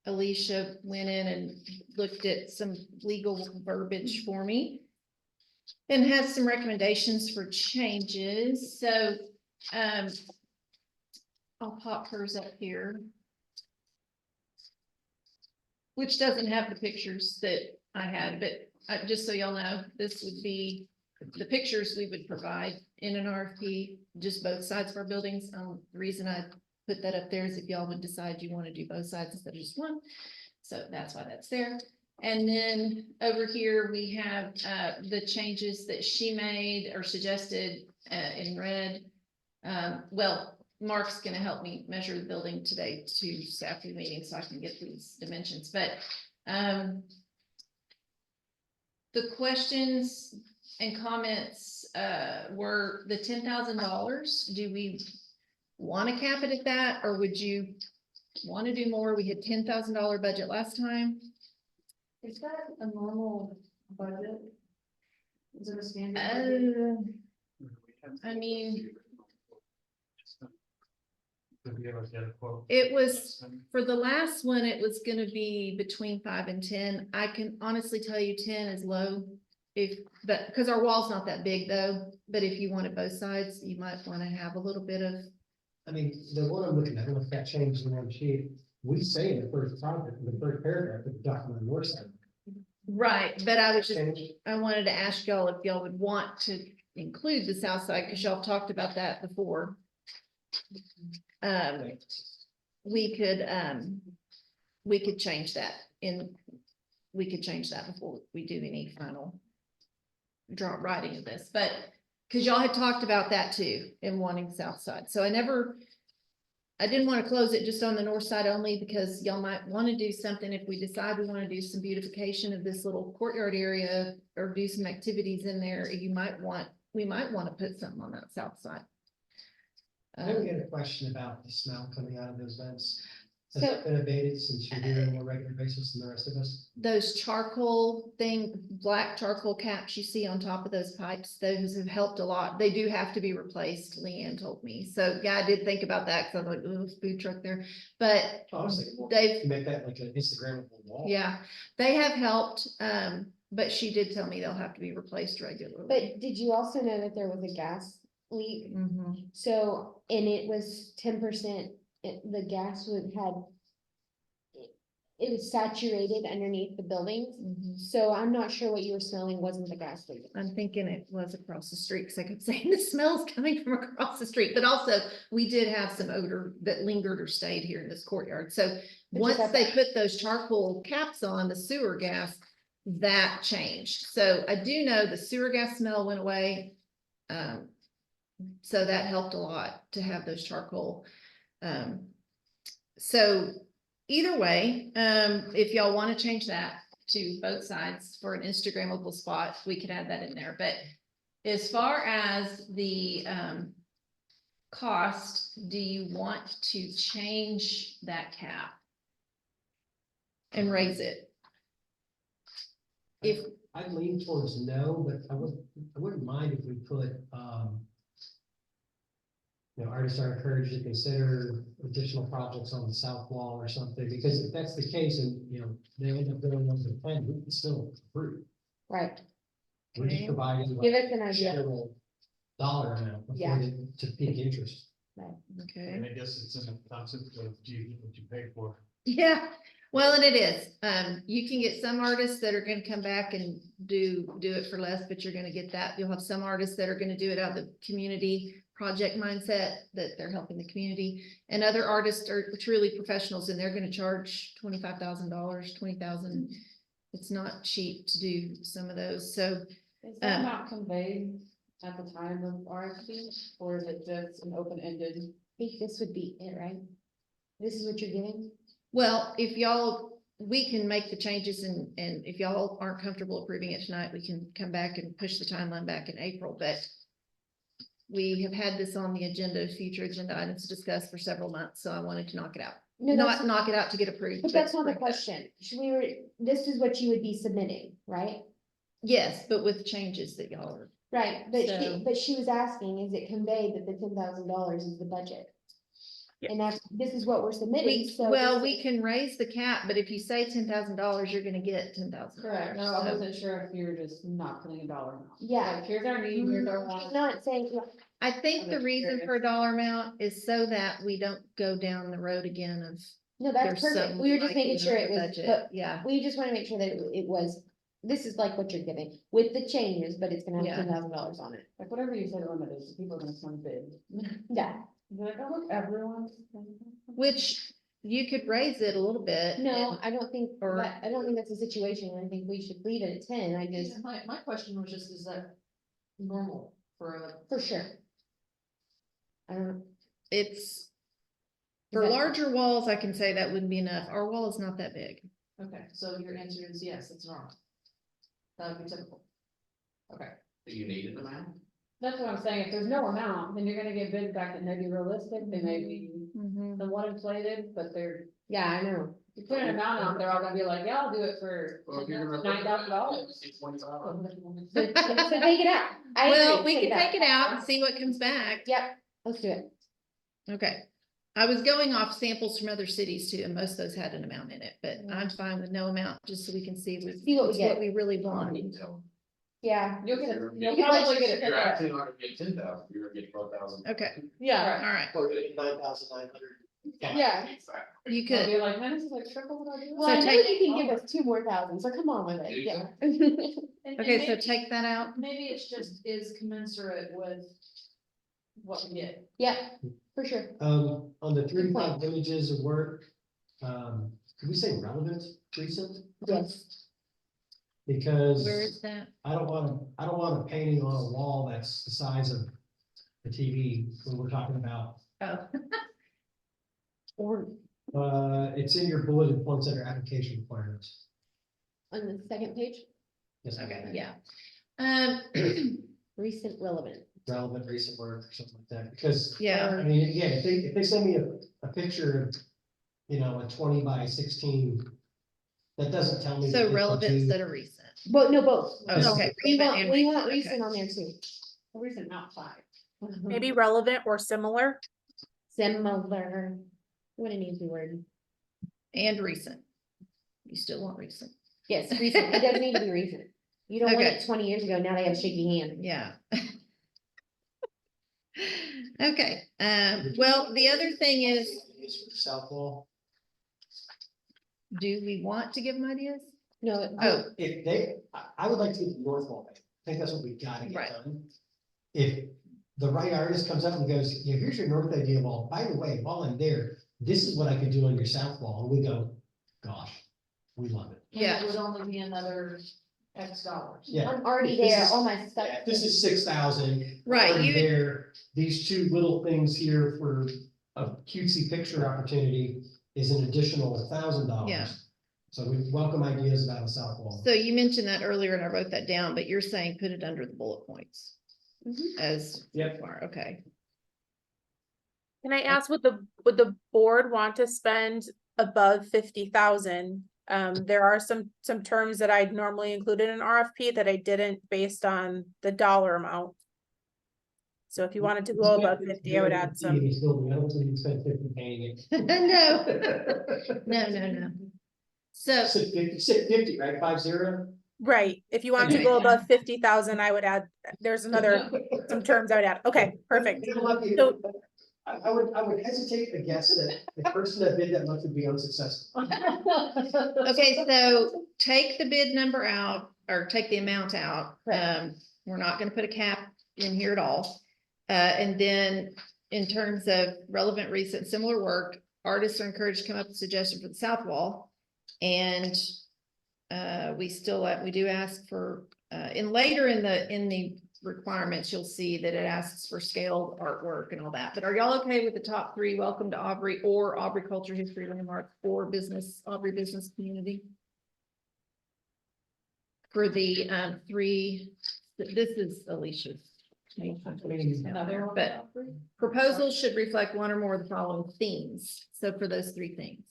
Alicia went in and looked at some legal verbiage for me and has some recommendations for changes. So I'll pop hers up here, which doesn't have the pictures that I had, but just so y'all know, this would be the pictures we would provide in an RFP, just both sides of our buildings. The reason I put that up there is if y'all would decide you want to do both sides instead of just one. So that's why that's there. And then over here, we have the changes that she made or suggested in red. Well, Mark's gonna help me measure the building today to after the meeting so I can get these dimensions, but the questions and comments were the $10,000. Do we want to cap it at that, or would you want to do more? We had $10,000 budget last time. Is that a normal budget? Is it a standard budget? I mean, Did we ever get a quote? it was, for the last one, it was gonna be between 5 and 10. I can honestly tell you 10 is low. But because our wall's not that big though, but if you wanted both sides, you might want to have a little bit of. I mean, the one I'm looking at, I don't know if that changed in one sheet. We say in the first topic, in the first paragraph, the document on the north side. Right, but I was just, Changed. I wanted to ask y'all if y'all would want to include the south side, because y'all talked about that before. We could change that we could change that before we do any final writing of this, but because y'all had talked about that too in wanting south side. So I didn't want to close it just on the north side only because y'all might want to do something if we decide we want to do some beautification of this little courtyard area or do some activities in there. We might want to put something on that south side. I think we had a question about the smell coming out of those vents. Has So- that been abated since you're here on a regular basis than the rest of us? Those black charcoal caps you see on top of those pipes, those have helped a lot. They do have to be replaced, Leanne told me. So yeah, I did think about that because I was like, ooh, food truck there. But Oh, I was thinking, well, they've, make that like an Instagrammable wall. yeah, they have helped. But she did tell me they'll have to be replaced regularly. But did you also know that there was a gas leak? Mhm. So, and it was 10%, the gas it was saturated underneath the buildings. Mhm. So I'm not sure what you were smelling wasn't the gas leak. I'm thinking it was across the street because I kept saying the smell's coming from across the street, but also we did have some odor that lingered or stayed here in this courtyard. So But once just they that- put those charcoal caps on the sewer gas, that changed. So I do know the sewer gas smell went away. So that helped a lot to have those charcoal. So either way, if y'all want to change that to both sides for an Instagrammable spot, we could add that in there. But as far as the cost, do you want to change that cap? And raise it? If, I'd lean towards no, but I wouldn't mind if we put, you know, artists are encouraged to consider additional projects on the south wall or something, because if that's the case, and, you know, they end up going over the plan, we can still approve. Right, We're just Okay. providing. give like, us an idea. general dollar amount Yeah. before to peak interest. okay. And I guess it's in the concept of, do you get what you pay for? Yeah, well, and it is. You can get some artists that are gonna come back and do it for less, but you're gonna get that. You'll have some artists that are gonna do it out of the community project mindset, that they're helping the community. And other artists are truly professionals and they're gonna charge $25,000, $20,000. It's not cheap to do some of those, so. Is that not conveyed at the time of RFP, or is it just an open-ended? I think this would be it, right? This is what you're giving? Well, if y'all, we can make the changes and if y'all aren't comfortable approving it tonight, we can come back and push the timeline back in April, but we have had this on the agenda, future agenda items to discuss for several months, so I wanted to knock it out. No, Not that's, knock it out to get approved. but that's not the approve it. question. We were, this is what you would be submitting, right? Yes, but with changes that y'all are, Right, So- but she was asking, is it conveyed that the $10,000 is the budget? Yeah. And that's, this is what we're submitting, so. well, this we is- can raise the cap, but if you say $10,000, you're gonna get $10,000. Correct, no, I wasn't sure if you were just not putting a dollar amount. Yeah. Like, here's our need, here's our want. Not saying, I think the Okay, reason curious. for a dollar amount is so that we don't go down the road again of no, there's that's perfect. something. We were just like making in sure the it was, budget. but Yeah, we just wanna make sure that it was, this is like what you're giving with the changes, but it's gonna Yeah. have $10,000 on it. Like, whatever you say the limit is, people are gonna come bid. Yeah, They're like, oh, look, everyone's. which you could raise it a little bit. no, I don't think, Or- I don't think that's the situation. I think we should leave it at 10. I just, My question was just, is that normal for a? for sure. I don't. It's, for that- larger walls, I can say that wouldn't be enough. Our wall is not that big. Okay, so your answer is yes, it's normal. That would be typical. Okay, Do you need an amount? that's what I'm saying, if there's no amount, then you're gonna get bids back that may be realistic, they may be somewhat inflated, but they're, Yeah, I know. you put an amount out, they're all gonna be like, yeah, I'll do it for Well, if you're gonna- $9,000. So take it out. I Well, agree, we can take it out and see what comes back. Yep, let's do it. Okay. I was going off samples from other cities too, and most of those had an amount in it, but I'm fine with no amount, just so we can see See what we get. what we really want. Yeah. You'll get, You're you'll You're probably get You're it. actually not gonna get 10,000, you're gonna get 12,000. Okay, Yeah. all right. Or 9,900. Yeah. You They'll could, be like, man, this is like triple what I do. Well, I know take- you can give us 2 more thousand, so come on with it, yeah. okay, so take that out. Maybe it's just is commensurate with what we get. Yeah, for sure. On the 3 to 5 images of work, could we say relevant, recent? Yes. Because Where is that? I don't want a painting on a wall that's the size of the TV when we're talking about. Oh, Or It's in your bulleted points under application requirements. on the second page, Yes, okay, ma'am. yeah. recent relevant. Relevant recent work or something like that, because. Yeah. I mean, again, if they send me a picture of, you know, a 20 by 16, that doesn't tell me. that So they relevant could do- instead of recent. But no, both. Oh, No, okay, We relevant want, and we want recent, recent on there too. A recent outside. Maybe relevant or similar. Similar. What an easy word. And recent. You still want recent. Yes, recent. It does need to be recent. You don't want Okay. it 20 years ago. Now they have shaky hands. Yeah. Okay, well, the other thing is, Is for the South wall. do we want to give them ideas? No. Oh, If they, I would like to get the north wall back. I think that's what we gotta Right. get done. If the right artist comes up and goes, yeah, here's your north idea wall. By the way, while I'm there, this is what I could do on your south wall. And we go, gosh, we love it. Yeah. And it would only be another X dollars. Yeah. I'm already This there. is- All my stuff. Yeah, This is 6,000. Right, already you- There, these 2 little things here for a cutesy picture opportunity is an additional $1,000. Yeah. So we welcome ideas about a south wall. So you mentioned that earlier and I wrote that down, but you're saying put it under the bullet points Mhm. as. Yep. far, okay. Can I ask, would the board want to spend above 50,000? There are some terms that I'd normally include in an RFP that I didn't based on the dollar amount. So if you wanted to go above 50, I would add some. I don't think you spend 50 paying it. No. So, Said 50, right? 50? Right, if you wanted to Okay. go above 50,000, I would add, there's some terms I would add. Okay, perfect. So, I would hesitate to guess that the person that bid that much would be unsuccessful. okay, so take the bid number out, or take the amount out. Right. We're not gonna put a cap in here at all. And then in terms of relevant, recent, similar work, artists are encouraged to come up with suggestions for the south wall. And we do ask for, and later in the requirements, you'll see that it asks for scaled artwork and all that. But are y'all okay with the top three? Welcome to Aubrey, or Aubrey Culture History Landmark, or Aubrey Business Community? For the three, this is Alicia's. But proposals should reflect one or more of the following themes. So for those three things.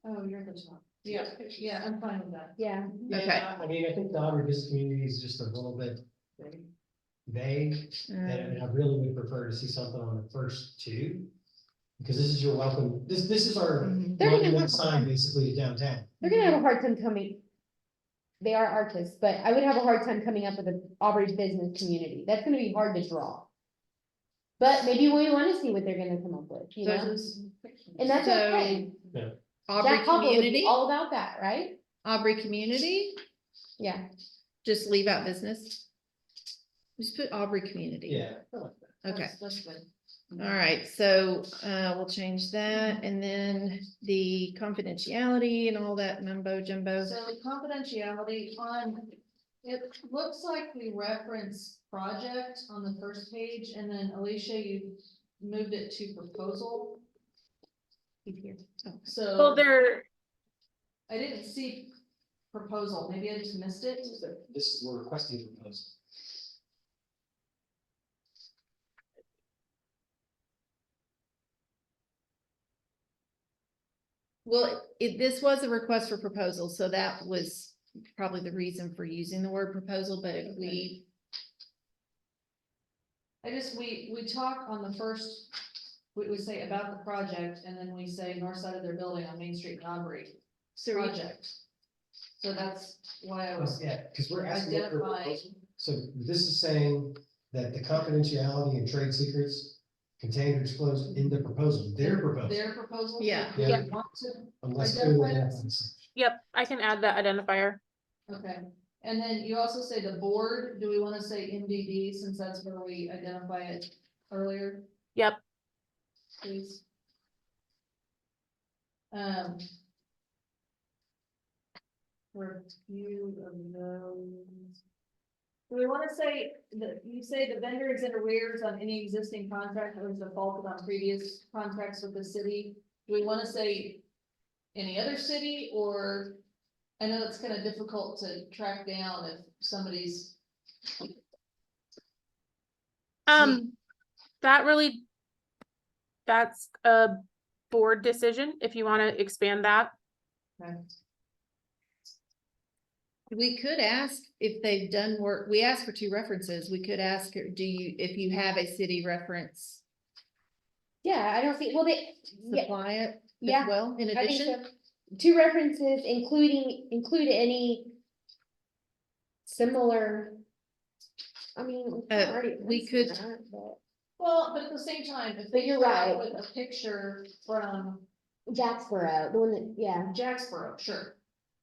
Oh, you're the top. Yeah, I'm fine with that. Yeah. Okay. I mean, I think the Aubrey Business Community is just a little bit vague, and I really would prefer to see something on the first two. Because this is your welcome, this is our Mhm. They're gonna monument have- sign basically to downtown. They're gonna have a hard time coming. They are artists, but I would have a hard time coming up with an Aubrey business community. That's gonna be hard to draw. But maybe we wanna see what they're gonna come up with, you know? And that's So, okay. Aubrey Jack Hopper would be Community, all about that, right? Aubrey Community, Yeah. just leave out business. Just put Aubrey Community. Yeah. I like that. Okay. That's good. All right, so we'll change that, and then the confidentiality and all that mumbo jumbo. So confidentiality on, it looks like we reference project on the first page, and then Alicia, you moved it to proposal. Well, So there, I didn't see proposal, maybe I just missed it. This is, we're requesting a proposal. Well, this was a request for proposal, so that was probably the reason for using the word proposal, but if we, We talk on the first, we say about the project, and then we say north side of their building on Main Street in Aubrey, project. So that's why I was Yeah, because we're asking for a identifying. proposal. So this is saying that the confidentiality and trade secrets contained or disclosed in the proposal, their proposal. Their proposal. Yeah. Do we Yeah. want to, Unless identify clearly that. referenced. yep, I can add that identifier. okay, and then you also say the board, do we wanna say MDD, since that's where we identify it earlier, Yep, please? For a few of those. Do we wanna say that, you say the vendor is in arrears on any existing contract or is defaulted on previous contracts with the city? Do we wanna say any other city, or I know it's kind of difficult to track down if somebody's, that really, that's a board decision, if you wanna expand that. we could ask if they've done work, we asked for 2 references, we could ask, if you have a city reference, Yeah, I don't see, well, yeah, supply it as yeah, well, in I think addition. so. 2 references, include any similar. I mean. We could- well, but at the same time, if But they you're come out right. with a picture from Jacksboro, the one that, yeah, Jacksboro, sure.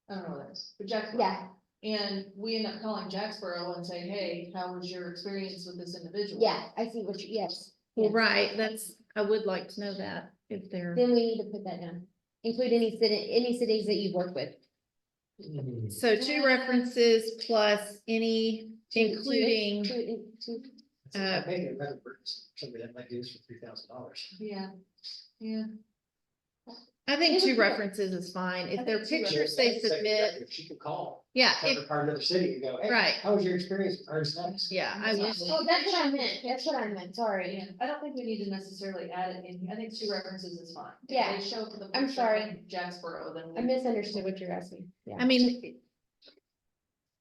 I don't know what that is, but Jacksboro. yeah, And we end up calling Jacksboro and say, hey, how was your experience with this individual? yeah, I see what you, yes. Well, yes. right, I would like to know that, if they're, Then we need to put that down. Include any cities that you've worked with. so 2 references plus any, including, I made it better for somebody that might do this for $3,000. Yeah, yeah. I think It would two be- references is fine. If I they're think two pictures references, they I think it's like, submit, She could call, yeah, counterpart another city and go, hey, right. how was your experience with our steps? Yeah, I would. Oh, that's what I meant, that's what I meant, sorry. Yeah, I don't think we need to necessarily add it in, I think two references is fine. If Yeah. They show for the. I'm picture sorry. from Jacksboro, then. I misunderstood what you're asking, yeah. I mean,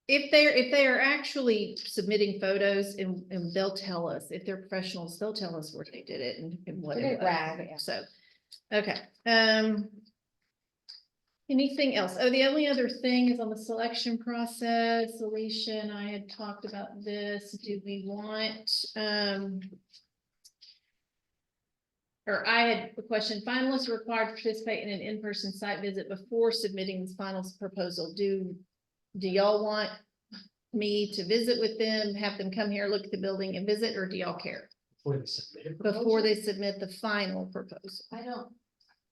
if they are actually submitting photos and they'll tell us, if they're professionals, they'll tell us where they did it and what They're it gonna was. brag, yeah. So, okay, anything else? Oh, the only other thing is on the selection process. Alicia and I had talked about this. Do we want, or I had a question, finalists are required to participate in an in-person site visit before submitting this final proposal. Do y'all want me to visit with them, have them come here, look at the building and visit, or do y'all care? Before they submit a Before proposal? they submit the final proposal? I don't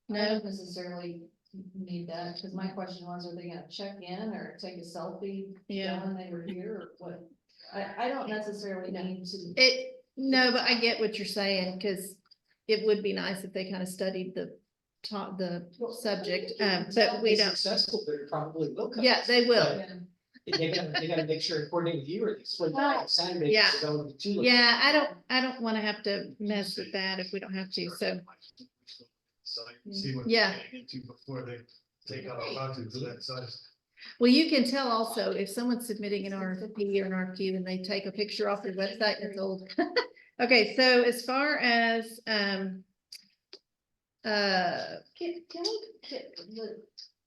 No, necessarily need that, because my question was, are they gonna check in or take a selfie? yeah. When they were here, or what? I don't necessarily need to. No, but I get what you're saying, because it would be nice if they kind of studied the subject, but we don't. Successful, they probably will come. Yeah, they will. But They gotta make sure and coordinate with you or they split time Saturday. Yeah. to go to Tulip. Yeah, I don't want to have to mess with that if we don't have to, so, So I can see what Yeah. they're getting into before they take out a project to that size. well, you can tell also if someone's submitting an RFP or an RFQ and they take a picture off their website and it's old. Okay, so as far as, Can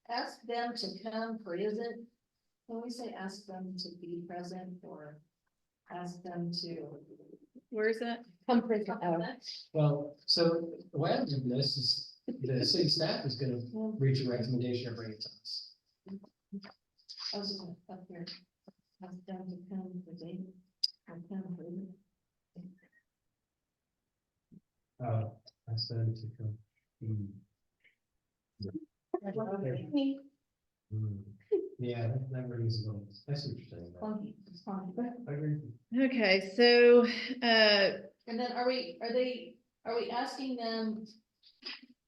ask them to come present? Can we say ask them to be present or ask them to? where is that? Come present, oh, Well, so the way I'm doing this is the city staff is gonna reach a recommendation and bring it to us. I was gonna up here. Ask them to come present. Or come present. Ask them to come. Yeah, that rings a little, I see what you're saying. Funky, it's funky. I agree. Okay, so, And then are we asking them?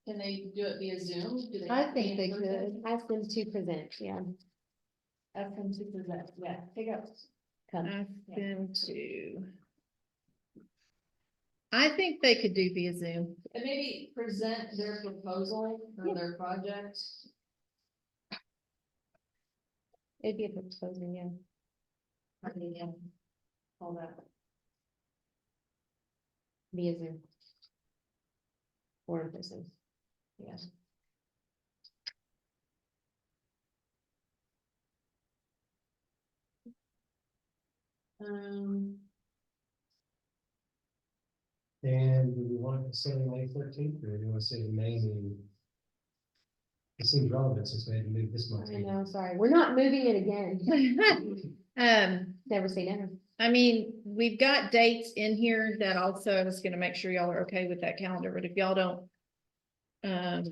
Can they do it via Zoom? Do they I have to be think in they person? could. ask them to present, yeah, Ask them to present, yeah, pick up. come. ask them to. I think they could do via Zoom. And maybe present their proposal or their project. It'd be a proposal, yeah. I mean, yeah, all that. Via Zoom. Or in person. Yeah. And do we want it to say May 13th, or do we want to say the May meeting? It seems relevant since we had to move this month. I know, sorry, we're not moving it again, never say never. I mean, we've got dates in here that also, I was gonna make sure y'all are okay with that calendar, but if y'all don't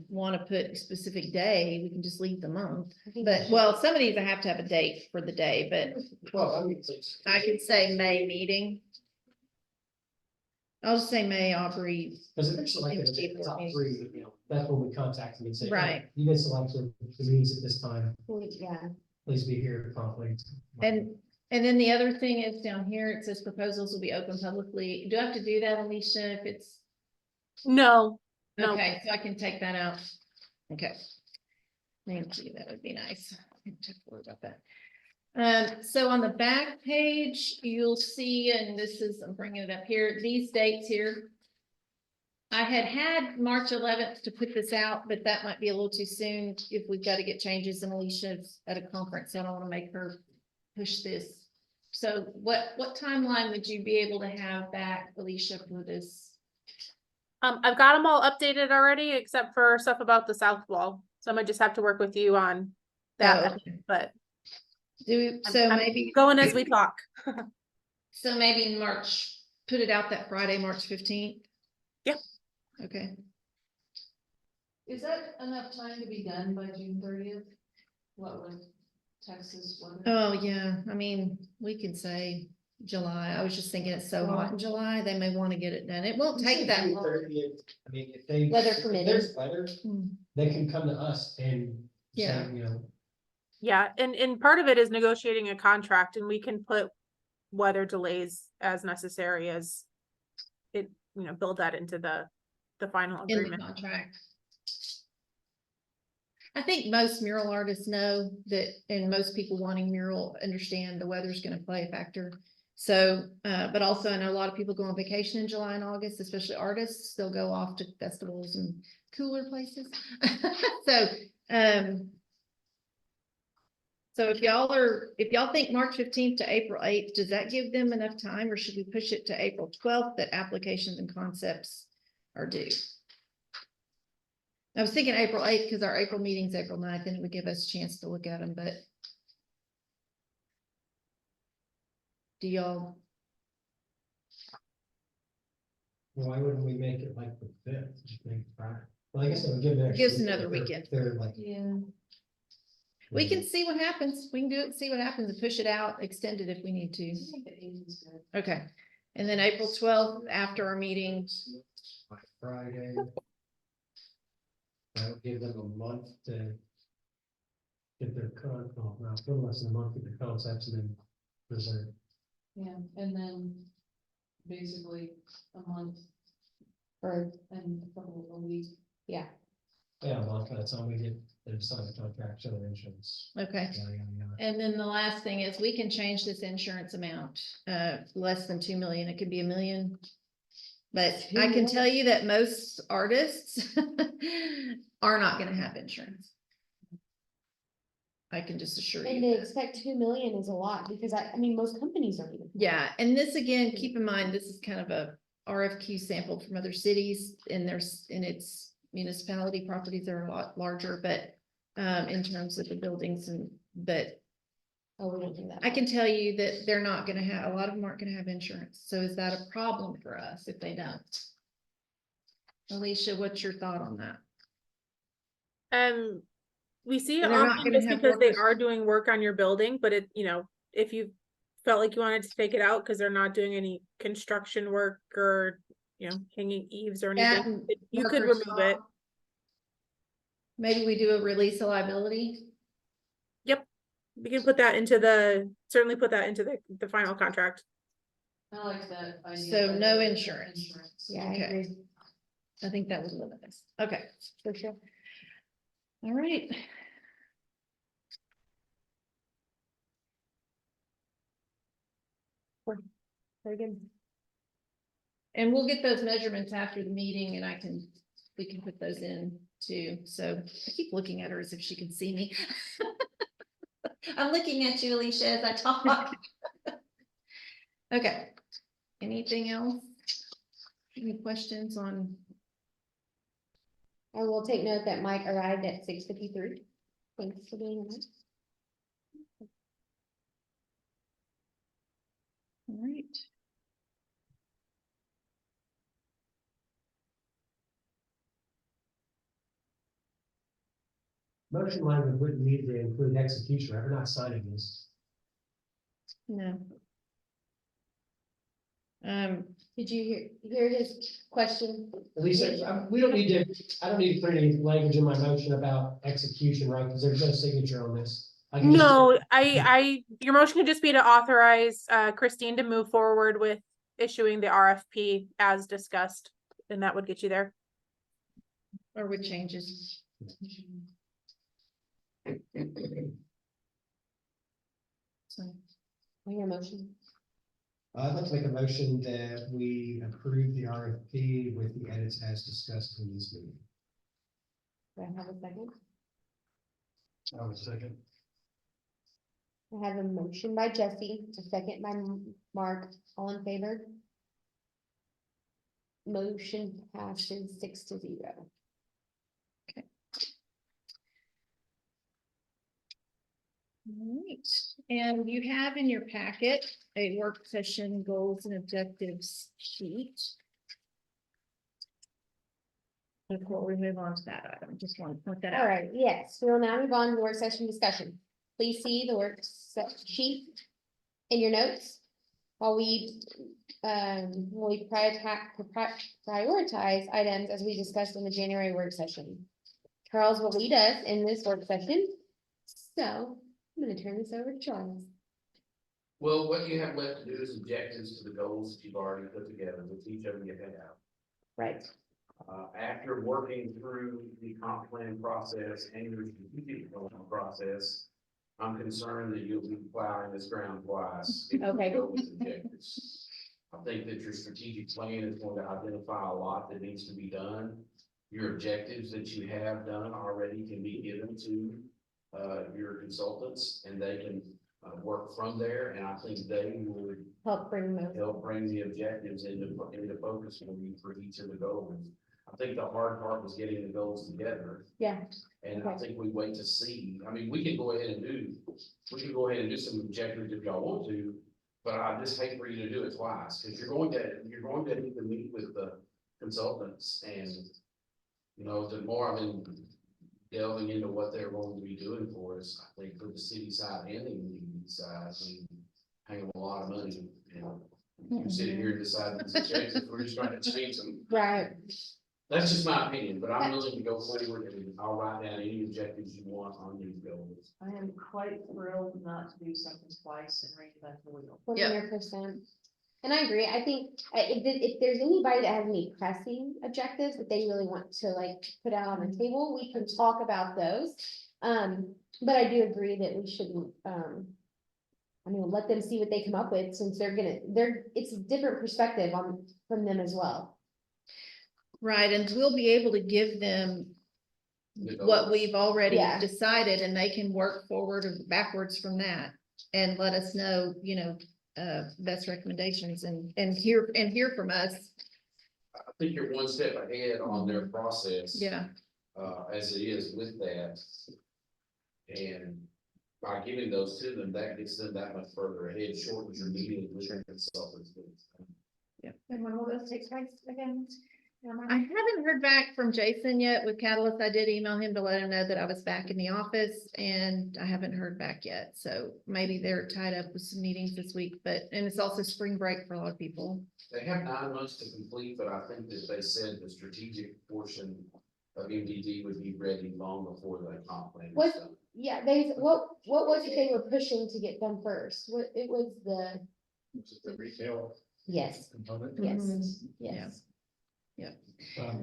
want to put a specific day, we can just leave the month. But, well, some of these I have to have a date for the day, but Well, I mean, it's- I could say May meeting. I'll just say May, Aubrey. Because if they're selected as the top three, that's when we contact them and say, Right. "Hey, you've been selected for the meetings at this time, Yeah, please be here promptly." And then the other thing is down here, it says proposals will be open publicly. Do I have to do that, Alicia, if it's, No, no. okay, so I can take that out? Okay. Thank you, that would be nice. I can check more about that. So on the back page, you'll see, and this is, I'm bringing it up here, these dates here. I had March 11th to put this out, but that might be a little too soon if we've got to get changes, and Alicia's at a conference, so I don't want to make her push this. So what timeline would you be able to have back, Alicia, for this? I've got them all updated already, except for stuff about the south wall. So I might just have to work with you on that, Oh, okay. but So I'm maybe, going as we talk. so maybe in March, put it out that Friday, March 15th? Yep. Okay. Is that enough time to be done by June 30th? What would Texas? Oh, yeah, I mean, we can say July. I was just thinking it's so hot in July, they may want to get it done. It won't take that long. 30th. I mean, if they. Weather if permitting. there's weather, Hmm. they can come to us and Yeah. say, you know, Yeah, and part of it is negotiating a contract, and we can put weather delays as necessary as it, build that into the final In the agreement. contract. I think most mural artists know that, and most people wanting mural understand the weather's gonna play a factor. So, but also I know a lot of people go on vacation in July and August, especially artists, they'll go off to festivals and cooler places. So, so if y'all think March 15th to April 8th, does that give them enough time, or should we push it to April 12th that applications and concepts are due? I was thinking April 8th because our April meeting's April 9th, and it would give us a chance to look at them, but do y'all, why wouldn't we make it like the 5th? Just make it Friday. Well, I guess it would give them. Gives another weekend. They're like. Yeah. we can see what happens. We can do it, see what happens and push it out, extend it if we need to. Okay. And then April 12th, after our meeting, By Friday. That would give them a month to get their little less than a month to get their concepts and then present. Yeah, and then basically a month Or, and a couple of weeks. yeah, Yeah, a month by the time we get them to sign the contract, show their insurance. okay. Yada, yada, yada. And then the last thing is we can change this insurance amount, less than 2 million. It could be $1 million. But I can tell you that most artists are not gonna have insurance. I can just assure and you. to expect 2 million is a lot, because I mean, most companies aren't even. Yeah, and this again, keep in mind, this is kind of a RFQ sample from other cities, and it's municipality properties are a lot larger, but in terms of the buildings but Oh, we don't do that. I can tell you that they're not gonna have, a lot of them aren't gonna have insurance. So is that a problem for us if they don't? Alicia, what's your thought on that? We see it And they're not often gonna just have because they workers- are doing work on your building, but if you felt like you wanted to take it out because they're not doing any construction work or, hanging eaves or That anything, and you could workers' remove it. comp. Maybe we do a release of liability. We can certainly put that into the final contract. I like that idea. So better no than insurance. Yeah, I Okay. agree, I think that would limit us. Okay, for sure. all right. Very good. And we'll get those measurements after the meeting and we can put those in too. So I keep looking at her as if she can see me. I'm looking at you, Alicia, as I talk. Okay. Anything else? Any questions on? I will take note that Mike arrived at 6:53. Thanks for being here. All right. Motion language wouldn't need to include execution, right? We're not signing this. No. Did you hear his question? At least, we don't need to, I don't need to put any language in my motion about execution, right? Because there's no signature on this. I can just- No, your motion could just be to authorize Christine to move forward with issuing the RFP as discussed, and that would get you there. Or with changes. So, Your motion. I'd like to make a motion that we approve the RFP with the edits as discussed in this meeting. Do I have a second? I would second. I have a motion by Jesse, a second by Mark, all in favor? Motion passes 6-0. all right. And you have in your packet a work session goals and objectives sheet. Before we move on to that item, just want to point that All out. right, yes, we will now move on to work session discussion. Please see the sheet in your notes. while we prioritize items as we discussed in the January work session. Charles will lead us in this work session. So I'm gonna turn this over to Charles. Well, what you have left to do is objectives to the goals that you've already put together, which each of you have out. Right. After working through the comp plan process and your strategic development process, I'm concerned that you'll be plowing this ground twice. if you Okay. go with objectives. I think that your strategic plan is going to identify a lot that needs to be done. Your objectives that you have done already can be given to your consultants, and they can work from there, and I think they would Help bring those. help bring the objectives into focus for you for each of the goals. I think the hard part was getting the goals together, Yeah, and I Okay. think we wait to see. I mean, we can go ahead and do some objectives if y'all want to, but I just hate for you to do it twice, because you're going to need to meet with the consultants, and you know, the more I've been delving into what they're going to be doing for us, I think for the city side and the community side, we pay them a lot of money, and you sit here and decide these objectives, we're just trying to change them. right. That's just my opinion, but I'm willing to go forward, and I'll write down any objectives you want on these goals. I am quite thrilled not to do something twice and reinvent the wheel. 100%. And I agree. I think if there's anybody that has any pressing objectives that they really want to like put out on the table, we can talk about those. But I do agree that we shouldn't, I mean, let them see what they come up with, since it's a different perspective from them as well. Right, and we'll be able to give them The what goals. we've already Yeah. decided, and they can work forward or backwards from that. And let us know, best recommendations and hear from us. I think you're one step ahead on their process. Yeah, As it is with that. And by giving those to them, that gets them that much further ahead, shortens your meeting with your consultants. And when will this take place again? I haven't heard back from Jason yet with Catalyst. I did email him to let him know that I was back in the office, and I haven't heard back yet. So maybe they're tied up with some meetings this week, and it's also spring break for a lot of people. They have 9 months to complete, but I think that they said the strategic portion of MDD would be ready long before the comp plan is What- done. Yeah, what was it they were pushing to get done first? It was the, The retail yes, component. yes, Yeah. yes.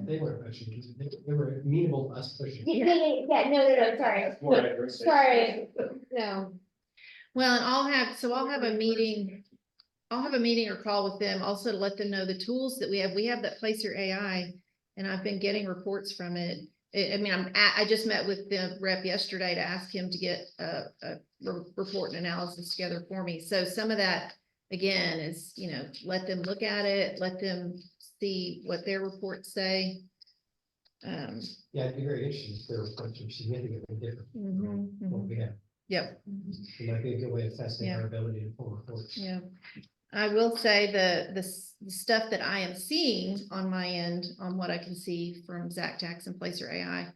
They weren't pushing, they were amenable to us pushing. Yeah, no, sorry, sorry, no. Well, and I'll have a meeting. I'll have a meeting or call with them also to let them know the tools that we have. We have that Placer AI, and I've been getting reports from it. I just met with the rep yesterday to ask him to get a report and analysis together for me. So some of that, again, is, let them look at it, let them see what their reports say. Yeah, I'd be very interested if their reports are significantly different from what we have. Yep. It might be a good way of testing Yeah. our ability to pull reports. Yeah, I will say the stuff that I am seeing on my end, on what I can see from ZacTax and Placer AI,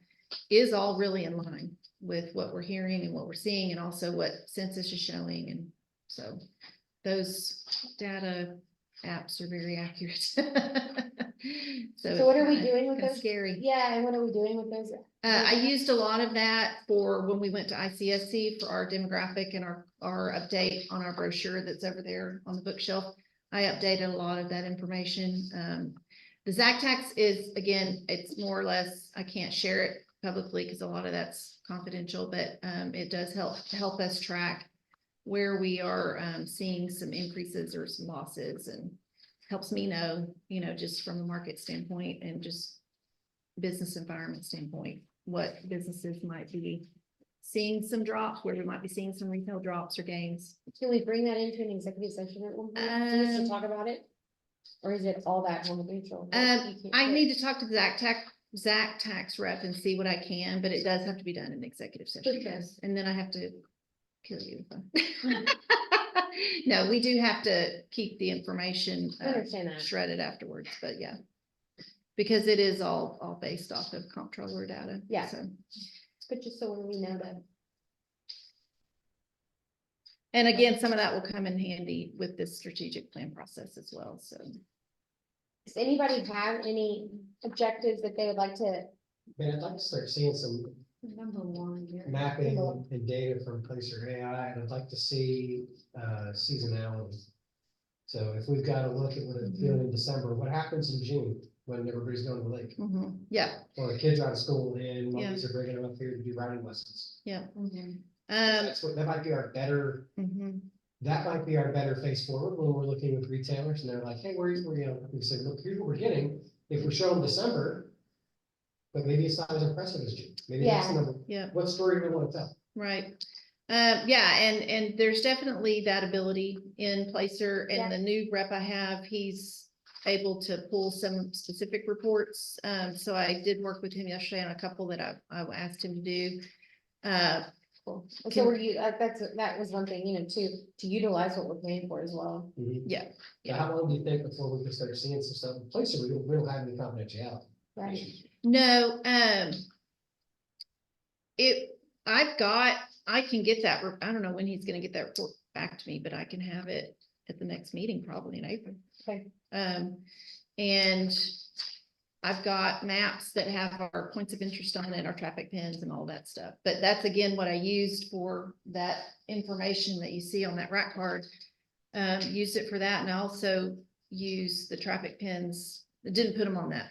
is all really in line with what we're hearing and what we're seeing, and also what census is showing, and so those data apps are very accurate. So what are we it's doing with kinda those? Scary. Yeah, and what are we doing with those? I used a lot of that for when we went to ICSC for our demographic and our update on our brochure that's over there on the bookshelf. I updated a lot of that information. The ZacTax is, again, it's more or less, I can't share it publicly because a lot of that's confidential, but it does help us track where we are seeing some increases or some losses, and helps me know, just from a market standpoint and just business environment standpoint, what businesses might be seeing some drops, where we might be seeing some retail drops or gains. Can we bring that into an executive session at one point, just to talk about it? Or is it all that confidential? I need to talk to the ZacTax rep and see what I can, but it does have to be done in executive session. sure. Yes. And then I have to kill you. No, we do have to keep the information I understand that. shredded afterwards, but yeah. Because it is all based off of comptroller data. Yeah. So. But just so we know that. And again, some of that will come in handy with this strategic plan process as well, so. Does anybody have any objectives that they would like to? Man, I'd like to start seeing some Number one here. mapping and data from Placer AI, and I'd like to see seasonality. So if we've got to look at what it's doing in December, what happens in June when everybody's going to the lake? Yeah, Or the kids are out of school and Yeah. monkeys are bringing them up here to do riding lessons. yeah. Mhm. That's what, that might be our better, that might be our better face forward when we're looking with retailers and they're like, hey, where, you know, we say, look, here's what we're getting. If we show them December, but maybe it's not as impressive as June. Maybe that's the Yeah. number. Yeah. What story do we want to tell? Right. Yeah, and there's definitely that ability in Placer, and Yeah. the new rep I have, he's able to pull some specific reports. So I did work with him yesterday on a couple that I asked him to do. Cool. So were you, that was one thing, you know, to utilize what we're paying for as well. Yeah. So how long do you think before we can start seeing some stuff in Placer? We don't have any confidentiality. Right. No, I can get that, I don't know when he's gonna get that report back to me, but I can have it at the next meeting, probably in April. Okay. And I've got maps that have our points of interest on it, our traffic pins and all that stuff. But that's again, what I used for that information that you see on that rack card. Used it for that, and I also used the traffic pins, didn't put them on that,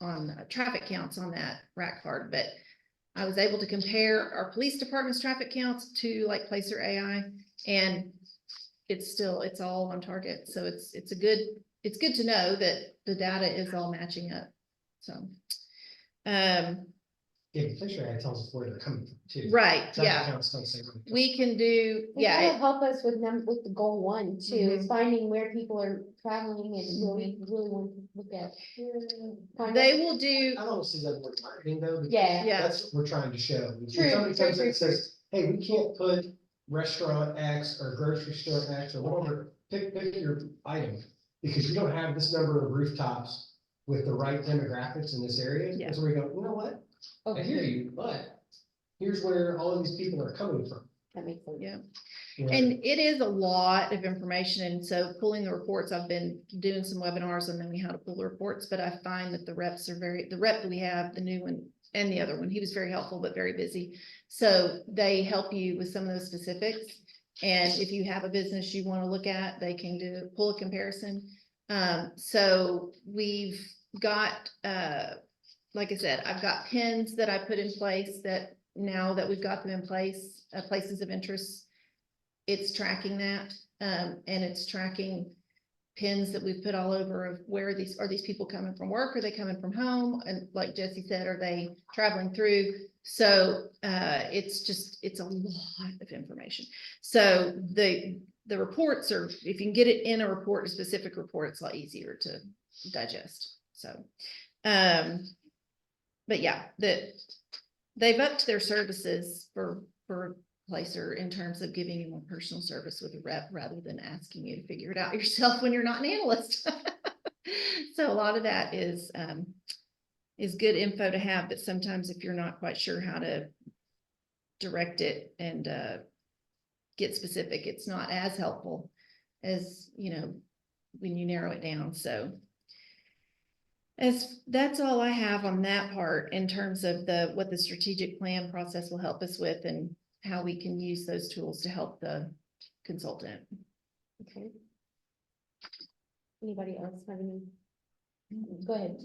on traffic counts on that rack card, but I was able to compare our police department's traffic counts to like Placer AI, and it's all on target. So it's good to know that the data is all matching up. So, Yeah, Placer AI tells us where they're coming from too. right, Traffic yeah, counts don't say where they're coming we can do, It kind yeah, of help us with the goal one too, is finding where people are traveling and where we really want to look at. they will do, I don't see that word marketing though. because Yeah. yeah, That's what we're trying to show. When True, somebody true, comes in true, and says, hey, we can't put restaurant X or grocery store X or whatever, pick your item. Because you don't have this number of rooftops with the right demographics in this area. Yeah. That's where we go, you know what? I hear you, but here's where all of these people are coming from. That makes sense. yeah. You know? And it is a lot of information, and so pulling the reports, I've been doing some webinars on knowing how to pull the reports, but I find that the rep that we have, the new one and the other one, he was very helpful, but very busy. So they help you with some of those specifics. And if you have a business you want to look at, they can pull a comparison. So we've got, like I said, I've got pins that I put in place that now that we've got them in place, places of interest, it's tracking that, and it's tracking pins that we've put all over of where are these people coming from work? Are they coming from home? And like Jesse said, are they traveling through? So, it's a lot of information. So the reports are, if you can get it in a report, a specific report, it's a lot easier to digest. So, but yeah, they've upped their services for Placer in terms of giving you more personal service with a rep rather than asking you to figure it out yourself when you're not an analyst. So a lot of that is good info to have, but sometimes if you're not quite sure how to direct it and get specific, it's not as helpful as, when you narrow it down. So that's all I have on that part in terms of what the strategic plan process will help us with and how we can use those tools to help the consultant. Okay. Anybody else have any? Go ahead.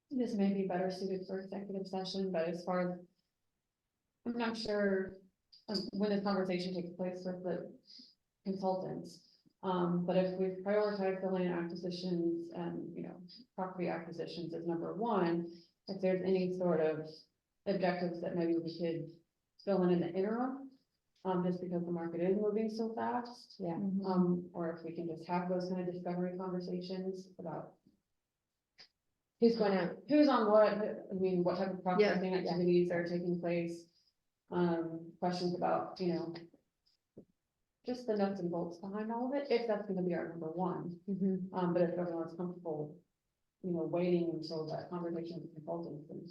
This may be better suited for executive session, but as far as, I'm not sure when this conversation takes place with the consultants. But if we prioritize the land acquisitions and, property acquisitions as number one, if there's any sort of objectives that maybe we could fill in the interim, just because the market is moving so fast. Yeah. Or if we can just have those kind of discovery conversations about Who's going out? who's on what, what type of prospecting Yeah. activities are taking place. Questions about, just the nuts and bolts behind all of it, if that's gonna be our number one. But if everyone's comfortable, waiting until that conversation with consultants, then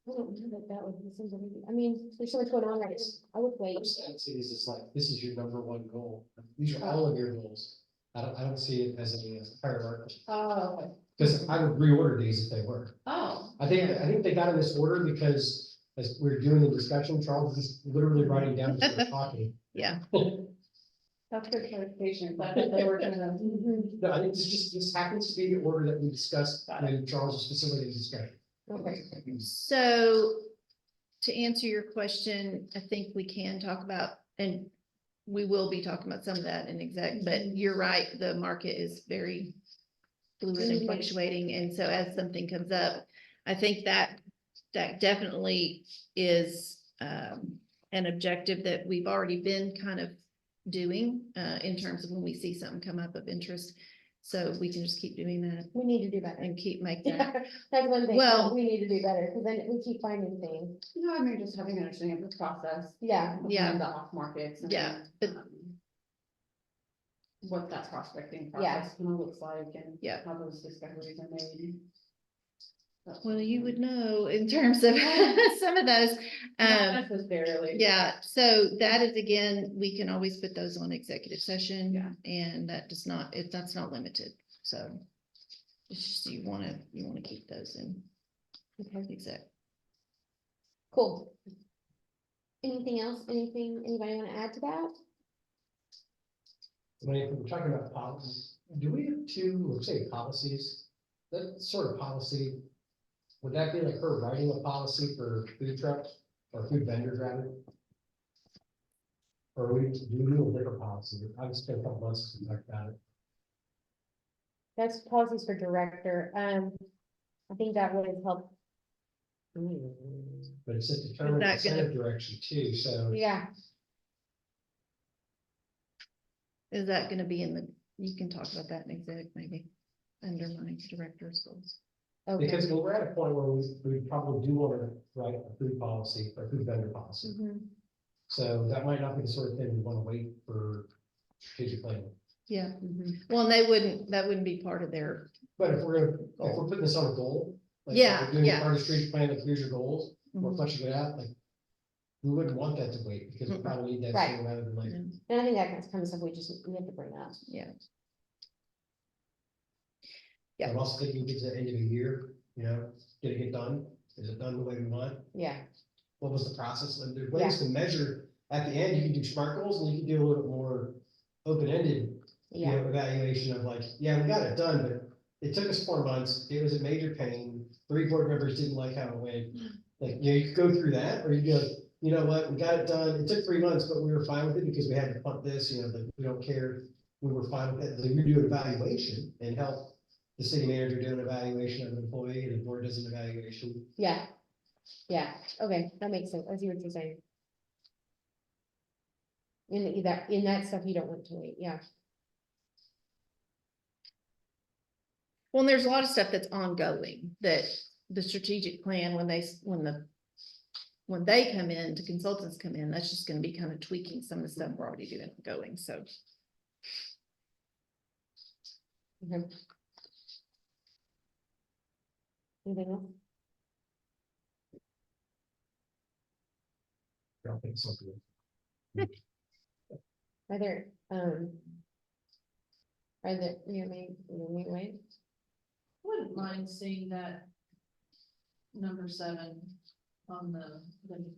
I don't know that that would be something, I mean, there's so much going on right now. I would wait. I see this as like, this is your number one goal. These are all of your goals. I don't see it as a hierarchy, Oh, okay. because I would reorder these if they were. Oh. I think they got in this order because as we we're doing the discussion, Charles is literally writing down as we're talking. Yeah, That's good clarification, but I thought they were gonna. No, I think this happens to be the order that we discussed when Charles was specifically discussing. Okay. so to answer your question, I think we can talk about, and we will be talking about some of that in exec, but you're right, the market is very fluid and fluctuating, and so as something comes up, I think that definitely is an objective that we've already been kind of doing in terms of when we see something come up of interest. So we can just keep doing that We need to do better. and keep making Yeah, that. that's one thing. Well- We need to do better, because then we keep finding things. No, I mean, just having an understanding of the process. Yeah. Yeah. behind The off markets. And, Yeah, but- what that prospecting Yeah. process kind of looks like and. Yeah. How those discoveries are made. Well, you would know in terms of some of those. Not necessarily. Yeah, so that is, again, we can always put those on executive session. Yeah. And that does not, that's not limited, so. It's just you wanna keep those in. Okay. Exec. Cool. Anything else? Anything, anybody want to add to that? When we're talking about policies, do we have two, let's say, policies? That sort of policy, would that be like her writing a policy for food trucks or food vendors rather? Or do we do a different policy? I've spent a couple months to talk about it. That's policies for director. I think that would help. But it's just determined that gonna- incentive direction too, so. Yeah, Is that gonna be in the, you can talk about that in exec, maybe, under my director's goals. okay. Because we're at a point where we probably do want to write a food policy or food vendor policy. Mhm. So that might not be the sort of thing we want to wait for strategic planning. Yeah, Mhm. well, and that wouldn't be part of their, But if we're putting this on a goal. like, Yeah, we're doing yeah. Part of the strategic plan, like here's your goals, we're Mhm. fleshing it out, like. We wouldn't want that to wait because we Mm-mm. probably need that Right. sooner rather than later. And I think that kind of stuff we have to bring up. yeah. Yeah. I'm also thinking it's the end of the year, did it get done? Is it done the way we want? Yeah, What was the process? And there's ways to measure, at the end, you can do SMART goals and you can do a little bit more open-ended, yeah, evaluation of like, yeah, we got it done, but it took us 4 months. It was a major pain. 3 board members didn't like how it went. Like, you could go through that, or you'd be like, you know what, we got it done. It took 3 months, but we were fine with it because we had to punt this, like, we don't care. We were fine with it. Like, we do an evaluation and help the city manager do an evaluation of an employee and the board does an evaluation. yeah. Yeah, okay, that makes sense. I see what you're saying. In that stuff, you don't want to wait, yeah. Well, and there's a lot of stuff that's ongoing, that the strategic plan, when they come in, the consultants come in, that's just gonna be kind of tweaking some of the stuff we're already doing going, so. Okay. Anything else? I don't think so. Are there, wait? Wouldn't mind seeing that number 7 on the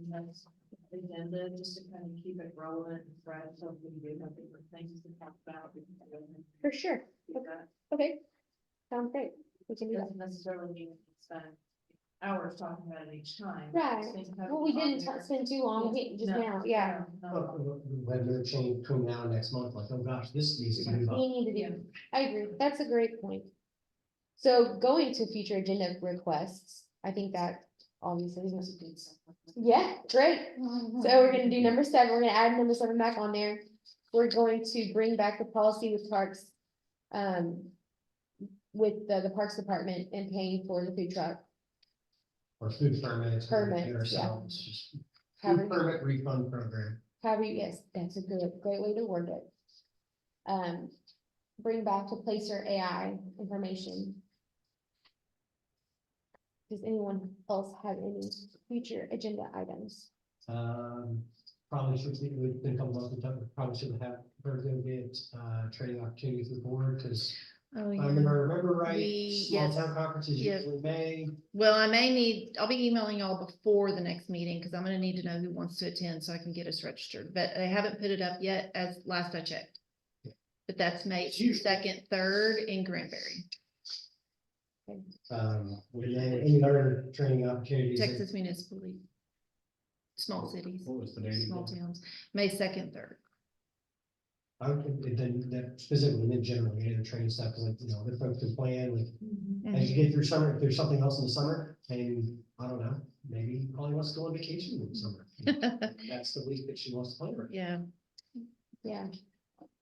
next agenda, just to kind of keep it relevant and fresh, so we do have different things to talk about. We can go ahead and For sure. do that. Okay. Sounds great. We can It do that. doesn't necessarily mean we spend hours talking about it each time. Right. Just think of Well, we it on didn't there. spend too long just No, now, yeah. no. We have no change between now and next month, like, oh gosh, this needs to move up. We need to do, I agree. That's a great point. So going to future agenda requests, I think that obviously is. Yeah, great. So we're gonna do number 7, we're gonna add number 7 back on there. We're going to bring back the policy with parks. With the Parks Department and paying for the food truck. Or food permits. Permits, Ourselves, just However, food permit refund program. yes, that's a great way to word it. Bring back to Placer AI information. Does anyone else have any future agenda items? Probably should, we've been coming up with, probably should have, we're gonna get, training opportunity for the board, because Oh, if yeah. I remember right, small Yes. town conferences Yep. usually May. Well, I'll be emailing y'all before the next meeting, because I'm gonna need to know who wants to attend so I can get us registered, but they haven't put it up yet as last I checked. But that's May It's usually- 2nd, 3rd in Granbury, And then any other training opportunities. Texas Municipal League. Small cities, What was the date? small towns, May 2nd, 3rd. I would, then that specifically in general, any other training stuff, because like, the folks can plan, like, as you get through summer, if there's something else in the summer, and I don't know, maybe Polly wants to go on vacation in the summer. That's the week that she wants to plan right. Yeah, Yeah.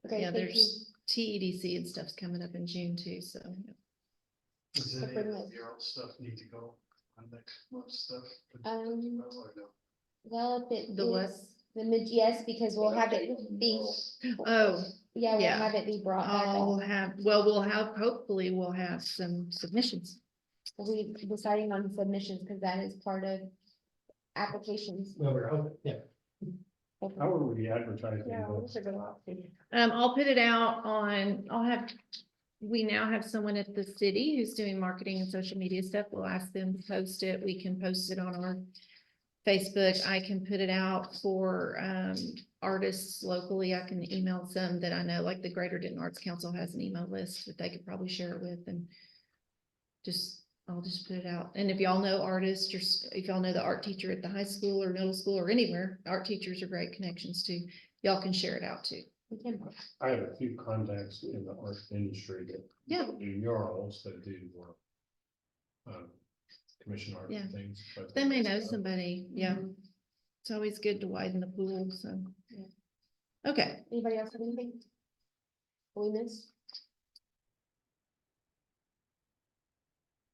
Okay, yeah, thank you. there's TEDC and stuff's coming up in June too, so. Does So any pretty of much- your old stuff need to go on next month's stuff? Um, Or no? well, if it The what? is, yes, because we'll have it be, Oh, yeah, we'll yeah. have it be brought back up. hopefully we'll have some submissions. We deciding on submissions, because that is part of applications. Well, we're hoping, yeah. How will we be advertising? Yeah, those? that's a good option. I'll put it out we now have someone at the city who's doing marketing and social media stuff. We'll ask them to post it. We can post it on our Facebook. I can put it out for, artists locally. I can email some that I know, like the Greater Denton Arts Council has an email list that they could probably share it with, and I'll just put it out. And if y'all know artists, or if y'all know the art teacher at the high school or middle school or anywhere, art teachers are great connections too. Y'all can share it out too. We can. I have a few contacts in the art industry that Yeah. do murals, that do commission art Yeah. and things. but They may know somebody, yeah. Mm-hmm. It's always good to widen the pool, so. Yeah. Okay, Anybody else have anything? We missed?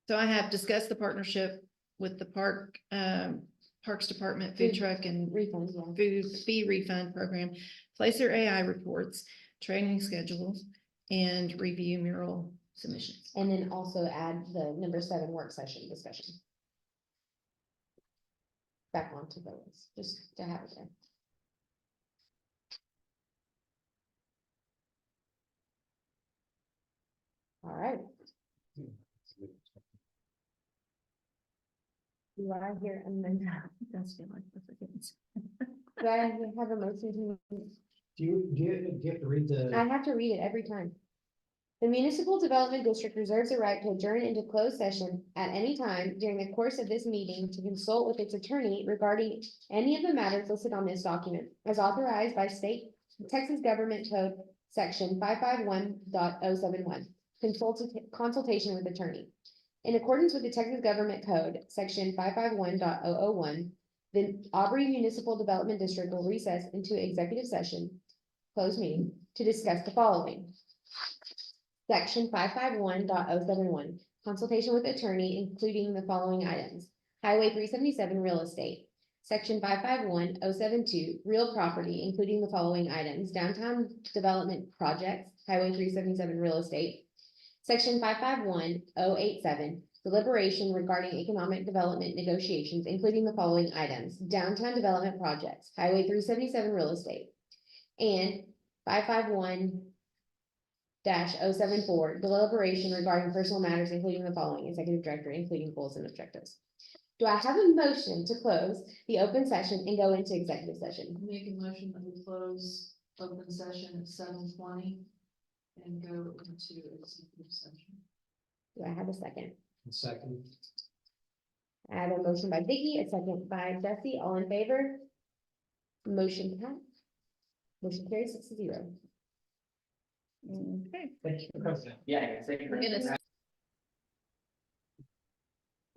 so I have discussed the partnership with the Parks Department, food Food truck and Refunds, yeah. food fee refund program, place their AI reports, training schedules, and review mural submissions. And then also add the number 7 work session discussion. Back onto those, just to have it there. All right, do I hear, and then, It does feel like the forgiveness. do I have a motion to? Do you have to read the? I have to read it every time. The Municipal Development District reserves the right to adjourn into closed session at any time during the course of this meeting to consult with its attorney regarding any of the matters listed on this document, as authorized by state Texas Government Code, section 551.071. Consultation with attorney. In accordance with the Texas Government Code, section 551.001, the Aubrey Municipal Development District will recess into executive session, closed meeting, to discuss the following. Section 551.071, consultation with attorney, including the following items. Highway 377 real estate. Section 551.072, real property, including the following items. Downtown development projects, Highway 377 real estate. Section 551.087, deliberation regarding economic development negotiations, including the following items. Downtown development projects, Highway 377 real estate. And 551-074, deliberation regarding personal matters, including the following, executive director, including goals and objectives. Do I have a motion to close the open session and go into executive session? Make a motion that we close open session at 7:20 and go into executive session. Do I have a second? Second. I have a motion by Vicky, a second by Jesse, all in favor? Motion passed. Motion carries 6-0. Okay. Thank you. We're gonna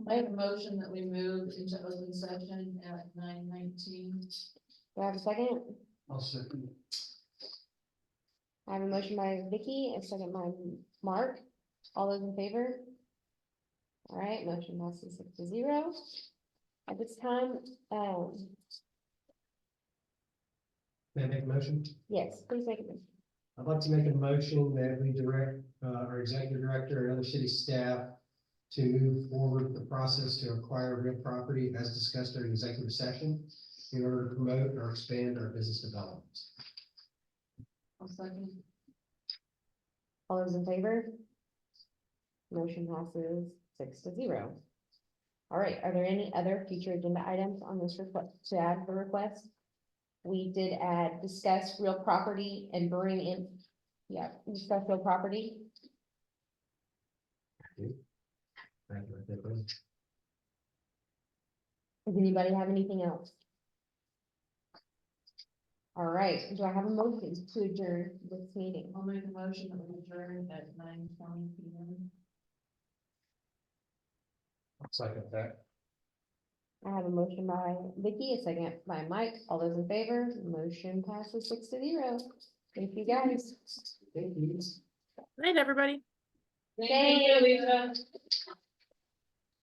I have a motion that we move into open session at 9:19. Do I have a second? I'll second. I have a motion by Vicky, a second by Mark. All those in favor? All right, motion passes 6-0. At this time, May I make a motion? yes, please make it. I'd like to make a motion that we direct our executive director and other city staff to move forward the process to acquire real property as discussed during executive session in order to promote or expand our business development. I'll second. All those in favor? Motion passes 6-0. All right, are there any other future agenda items on this request to add for request? We did add discuss real property and bring in, yeah, discuss real property. Does anybody have anything else? All right, do I have a motion to adjourn this meeting? I'll make a motion that we adjourn at 9:20 p.m. Second that. I have a motion by Vicky, a second by Mike. All those in favor, motion passes 6-0. Thank you, guys. Thank you. Night, everybody. Thank you, Lisa.